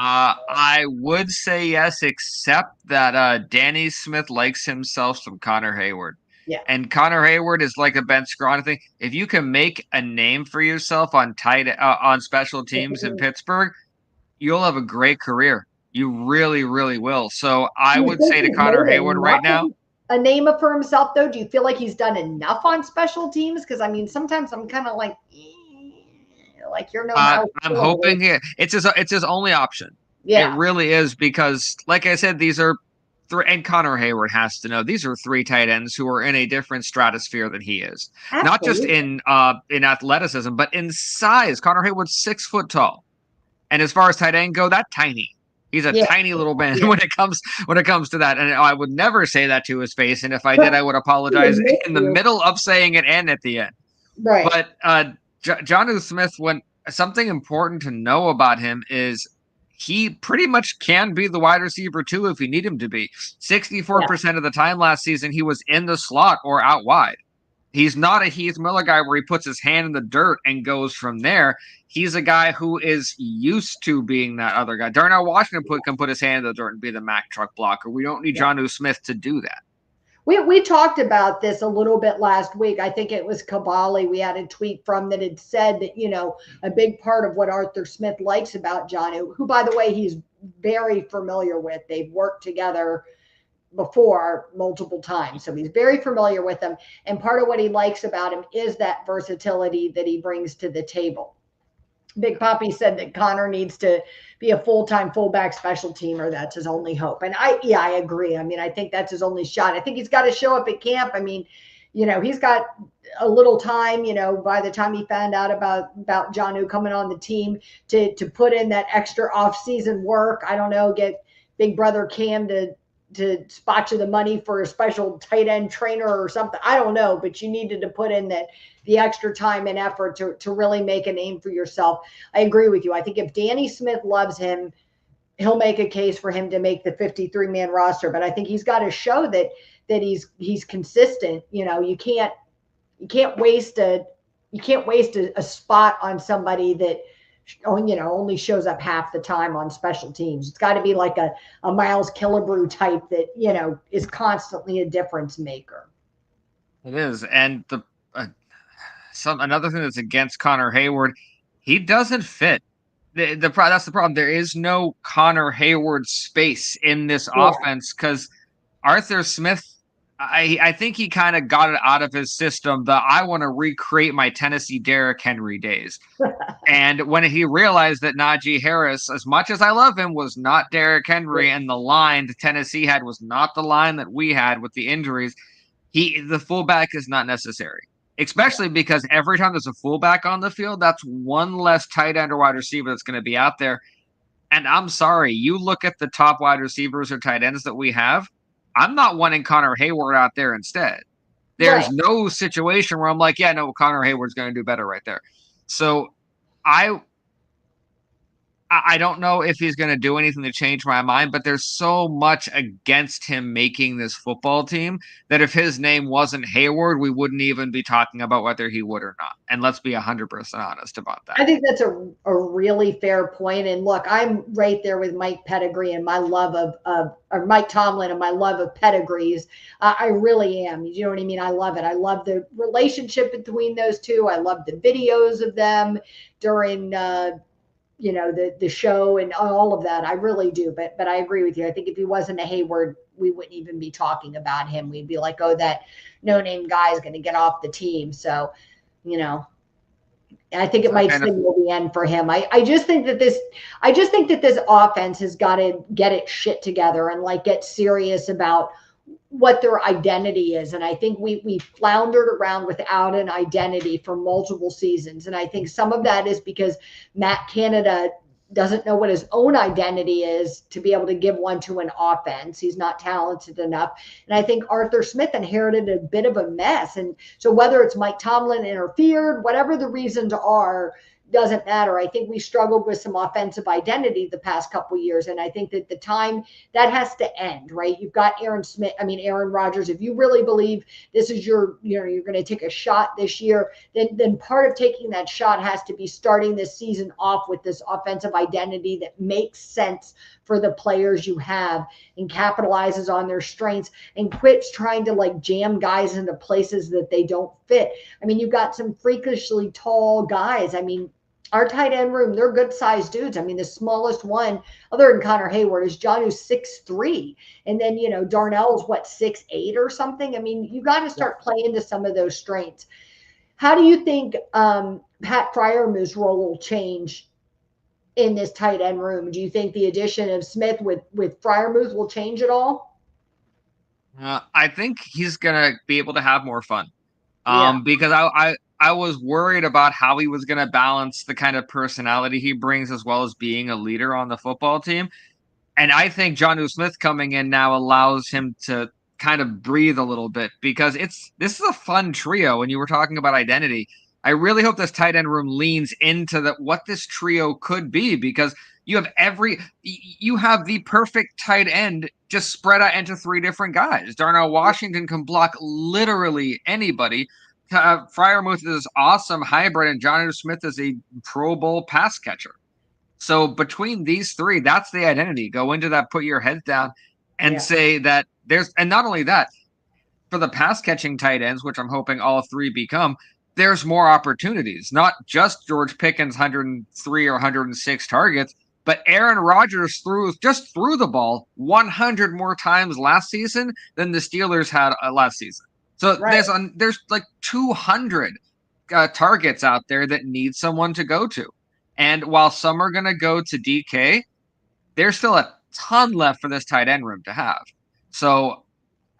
I would say yes, except that Danny Smith likes himself some Connor Heyward. Yeah. And Connor Heyward is like a Ben Scrawny thing. If you can make a name for yourself on on special teams in Pittsburgh, you'll have a great career. You really, really will. So I would say to Connor Heyward right now, a name for himself, though. Do you feel like he's done enough on special teams? Because I mean, sometimes I'm kind of like you're no. I'm hoping it's his only option. Yeah, it really is, because, like I said, these are three, and Connor Heyward has to know these are three tight ends who are in a different stratosphere than he is. Absolutely. Not just in athleticism, but in size. Connor Heyward's 6 foot tall, and as far as tight end go, that tiny. He's a tiny little man when it comes to that. And I would never say that to his face. And if I did, I would apologize in the middle of saying it and at the end. Right. But Jonnu Smith, when something important to know about him is he pretty much can be the wide receiver too if you need him to be. 64% of the time last season, he was in the slot or out wide. He's not a Heath Miller guy where he puts his hand in the dirt and goes from there. He's a guy who is used to being that other guy. Darnell Washington can put his hand in the dirt and be the Mack truck blocker. We don't need Jonnu Smith to do that. We talked about this a little bit last week. I think it was Kabali. We had a tweet from that had said that, a big part of what Arthur Smith likes about Jonnu, who, by the way, he's very familiar with. They've worked together before multiple times. So he's very familiar with them. And part of what he likes about him is that versatility that he brings to the table. Big Papi said that Connor needs to be a full-time fullback special teamer. That's his only hope. And I agree. I mean, I think that's his only shot. I think he's got to show up at camp. I mean, he's got a little time, by the time he found out about Jonnu coming on the team to put in that extra off-season work. I don't know, get big brother Cam to spot you the money for a special tight end trainer or something. I don't know, but you needed to put in the extra time and effort to really make a name for yourself. I agree with you. I think if Danny Smith loves him, he'll make a case for him to make the 53-man roster. But I think he's got to show that he's consistent. You can't waste a spot on somebody that only shows up half the time on special teams. It's got to be like a Miles Killebrew type that, is constantly a difference maker. It is. And another thing that's against Connor Heyward, he doesn't fit. That's the problem. There is no Connor Heyward space in this offense because Arthur Smith, I think he kind of got it out of his system that I want to recreate my Tennessee Derrick Henry days. And when he realized that Najee Harris, as much as I love him, was not Derrick Henry, and the line Tennessee had was not the line that we had with the injuries, the fullback is not necessary. Especially because every time there's a fullback on the field, that's one less tight end or wide receiver that's going to be out there. And I'm sorry, you look at the top wide receivers or tight ends that we have, I'm not wanting Connor Heyward out there instead. There's no situation where I'm like, yeah, no, Connor Hayward's going to do better right there. So I don't know if he's going to do anything to change my mind, but there's so much against him making this football team that if his name wasn't Heyward, we wouldn't even be talking about whether he would or not. And let's be 100% honest about that. I think that's a really fair point. And look, I'm right there with Mike Pettigrew and my love or Mike Tomlin and my love of pedigrees. I really am. You know what I mean? I love it. I love the relationship between those two. I love the videos of them during the show and all of that. I really do. But I agree with you. I think if he wasn't a Heyward, we wouldn't even be talking about him. We'd be like, oh, that no name guy is going to get off the team. So, you know, I think it might signal the end for him. I just think that this offense has got to get its shit together and like get serious about what their identity is. And I think we floundered around without an identity for multiple seasons. And I think some of that is because Matt Canada doesn't know what his own identity is to be able to give one to an offense. He's not talented enough. And I think Arthur Smith inherited a bit of a mess. And so whether it's Mike Tomlin interfered, whatever the reasons are, doesn't matter. I think we struggled with some offensive identity the past couple of years. And I think that the time that has to end, right? You've got Aaron Rodgers. If you really believe this is you're going to take a shot this year, then part of taking that shot has to be starting this season off with this offensive identity that makes sense for the players you have and capitalizes on their strengths and quits trying to like jam guys into places that they don't fit. I mean, you've got some freakishly tall guys. I mean, our tight end room, they're good sized dudes. I mean, the smallest one other than Connor Heyward is Jonnu 6'3". And then, Darnell's 6'8" or something. I mean, you got to start playing to some of those strengths. How do you think Pat Freiermuth's role will change in this tight end room? Do you think the addition of Smith with Freiermuth will change at all? I think he's going to be able to have more fun. Yeah. Because I was worried about how he was going to balance the kind of personality he brings as well as being a leader on the football team. And I think Jonnu Smith coming in now allows him to kind of breathe a little bit because this is a fun trio. When you were talking about identity, I really hope this tight end room leans into what this trio could be, because you have the perfect tight end just spread out into three different guys. Darnell Washington can block literally anybody. Freiermuth is awesome hybrid, and Jonnu Smith is a Pro Bowl pass catcher. So between these three, that's the identity. Go into that, put your head down, and say that and not only that, for the pass catching tight ends, which I'm hoping all three become, there's more opportunities. Not just George Pickens' 103 or 106 targets, but Aaron Rodgers threw the ball 100 more times last season than the Steelers had last season. So there's like 200 targets out there that need someone to go to. And while some are going to go to DK, there's still a ton left for this tight end room to have. So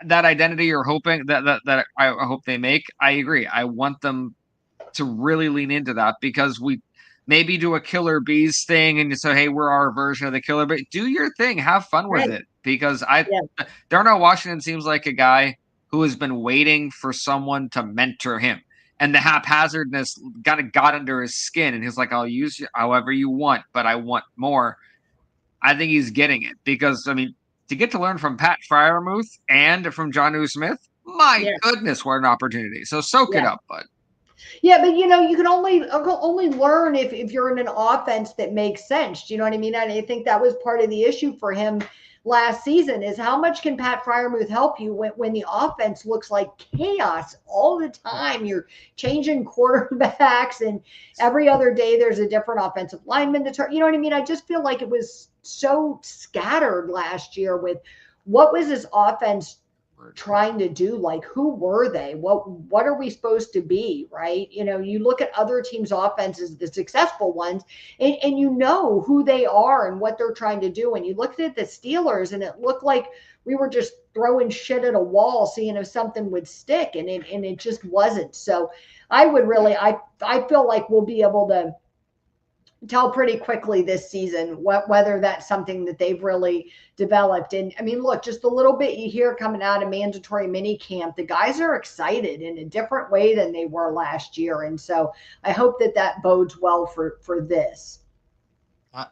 that identity you're hoping that I hope they make, I agree. I want them to really lean into that, because we maybe do a Killer Bees thing and you say, hey, we're our version of the Killer Bee. Do your thing. Have fun with it. Because Darnell Washington seems like a guy who has been waiting for someone to mentor him. And the haphazardness got under his skin. And he's like, I'll use you however you want, but I want more. I think he's getting it. Because, I mean, to get to learn from Pat Freiermuth and from Jonnu Smith, my goodness, what an opportunity. So soak it up, bud. Yeah, but you can only learn if you're in an offense that makes sense. Do you know what I mean? And I think that was part of the issue for him last season, is how much can Pat Freiermuth help you when the offense looks like chaos all the time? You're changing quarterbacks, and every other day there's a different offensive lineman to turn. You know what I mean? I just feel like it was so scattered last year with what was this offense trying to do. Like, who were they? What are we supposed to be, right? You look at other teams' offenses, the successful ones, and you know who they are and what they're trying to do. And you looked at the Steelers, and it looked like we were just throwing shit at a wall, seeing if something would stick, and it just wasn't. So I feel like we'll be able to tell pretty quickly this season whether that's something that they've really developed. And I mean, look, just a little bit you hear coming out of mandatory mini camp, the guys are excited in a different way than they were last year. And so I hope that bodes well for this.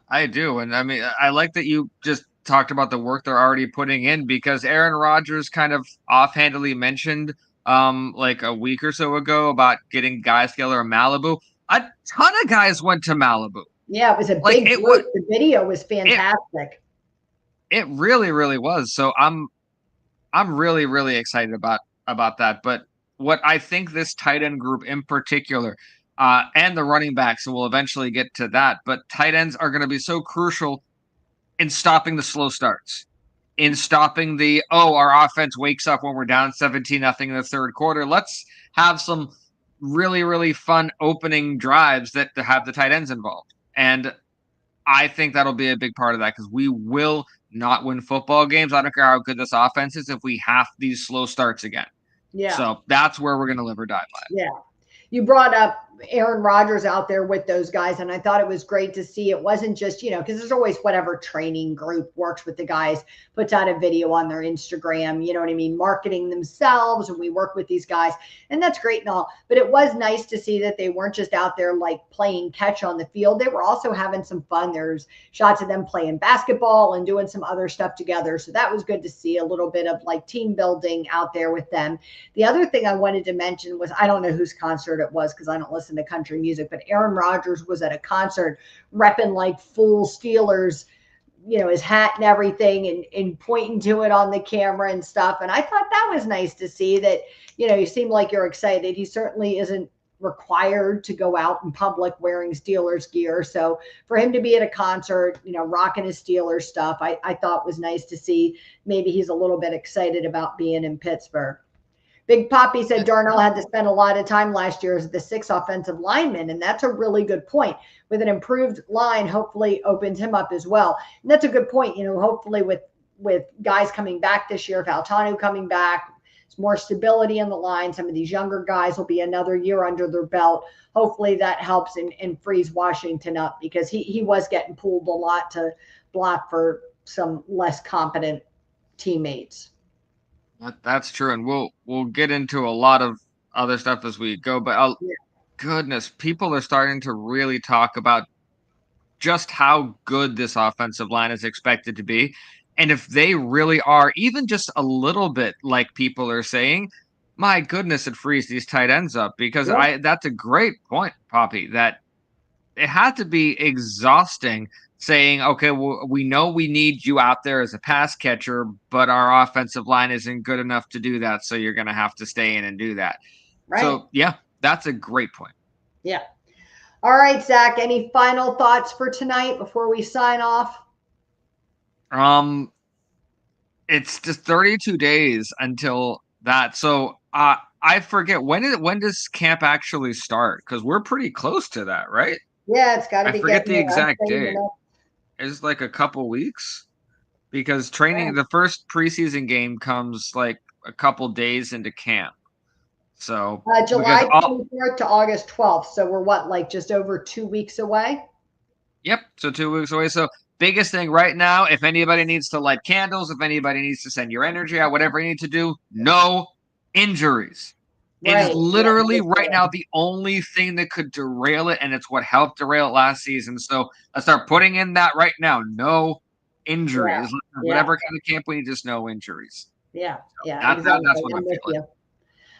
I do. And I mean, I like that you just talked about the work they're already putting in, because Aaron Rodgers kind of offhandedly mentioned like a week or so ago about getting guys together in Malibu. A ton of guys went to Malibu. Yeah, it was a big group. The video was fantastic. It really, really was. So I'm really, really excited about that. But what I think this tight end group in particular, and the running backs, and we'll eventually get to that. But tight ends are going to be so crucial in stopping the slow starts, in stopping our offense wakes up when we're down 17-0 in the third quarter. Let's have some really, really fun opening drives that have the tight ends involved. And I think that'll be a big part of that, because we will not win football games. I don't care how good this offense is if we have these slow starts again. Yeah. So that's where we're going to live or die by. Yeah. You brought up Aaron Rodgers out there with those guys, and I thought it was great to see. It wasn't just, because there's always whatever training group works with the guys, puts out a video on their Instagram, you know what I mean, marketing themselves, and we work with these guys, and that's great and all. But it was nice to see that they weren't just out there like playing catch on the field. They were also having some fun. There's shots of them playing basketball and doing some other stuff together. So that was good to see, a little bit of like team building out there with them. The other thing I wanted to mention was, I don't know whose concert it was because I don't listen to country music, but Aaron Rodgers was at a concert repping like full Steelers, his hat and everything, and pointing to it on the camera and stuff. And I thought that was nice to see that, you seem like you're excited. He certainly isn't required to go out in public wearing Steelers gear. So for him to be at a concert, rocking his Steelers stuff, I thought was nice to see. Maybe he's a little bit excited about being in Pittsburgh. Big Poppy said Darnell had to spend a lot of time last year as the 6th offensive lineman, and that's a really good point. With an improved line, hopefully opens him up as well. And that's a good point. Hopefully with guys coming back this year, Valtanu coming back, it's more stability in the line. Some of these younger guys will be another year under their belt. Hopefully that helps and frees Washington up, because he was getting pulled a lot to block for some less competent teammates. That's true, and we'll get into a lot of other stuff as we go. But goodness, people are starting to really talk about just how good this offensive line is expected to be, and if they really are even just a little bit like people are saying, my goodness, it frees these tight ends up. Because that's a great point, Poppy. That it had to be exhausting saying, okay, well, we know we need you out there as a pass catcher, but our offensive line isn't good enough to do that, so you're going to have to stay in and do that. Right. So, that's a great point. Yeah. All right, Zach, any final thoughts for tonight before we sign off? It's just 32 days until that. So, I forget, when does camp actually start? Because we're pretty close to that, right? Yeah, it's got to be. I forget the exact date. It's like a couple weeks, because training, the first preseason game comes like a couple days into camp. So July 24th to August 12th. So we're just over 2 weeks away? Yep. So 2 weeks away. So biggest thing right now, if anybody needs to light candles, if anybody needs to send your energy out, whatever you need to do, no injuries. Right. It is literally right now the only thing that could derail it, and it's what helped derail it last season. So let's start putting in that right now. No injuries. Whatever kind of camp we need, just no injuries. Yeah, so that's what I'm feeling.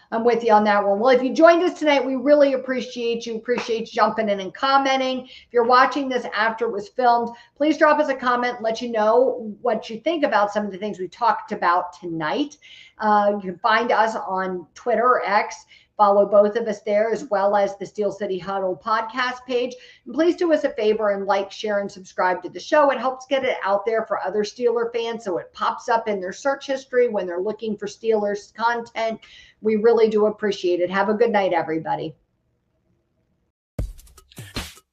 I'm with you on that one. Well, if you joined us tonight, we really appreciate you. Appreciate you jumping in and commenting. If you're watching this after it was filmed, please drop us a comment and let you know what you think about some of the things we talked about tonight. You can find us on Twitter or X. Follow both of us there, as well as the Steel City Huddle podcast page. And please do us a favor and like, share, and subscribe to the show. It helps get it out there for other Steeler fans, so it pops up in their search history when they're looking for Steelers content. We really do appreciate it. Have a good night, everybody.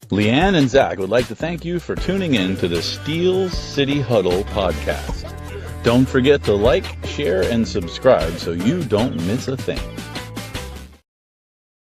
Leanne and Zach would like to thank you for tuning in to the Steel City Huddle podcast. Don't forget to like, share, and subscribe so you don't miss a thing.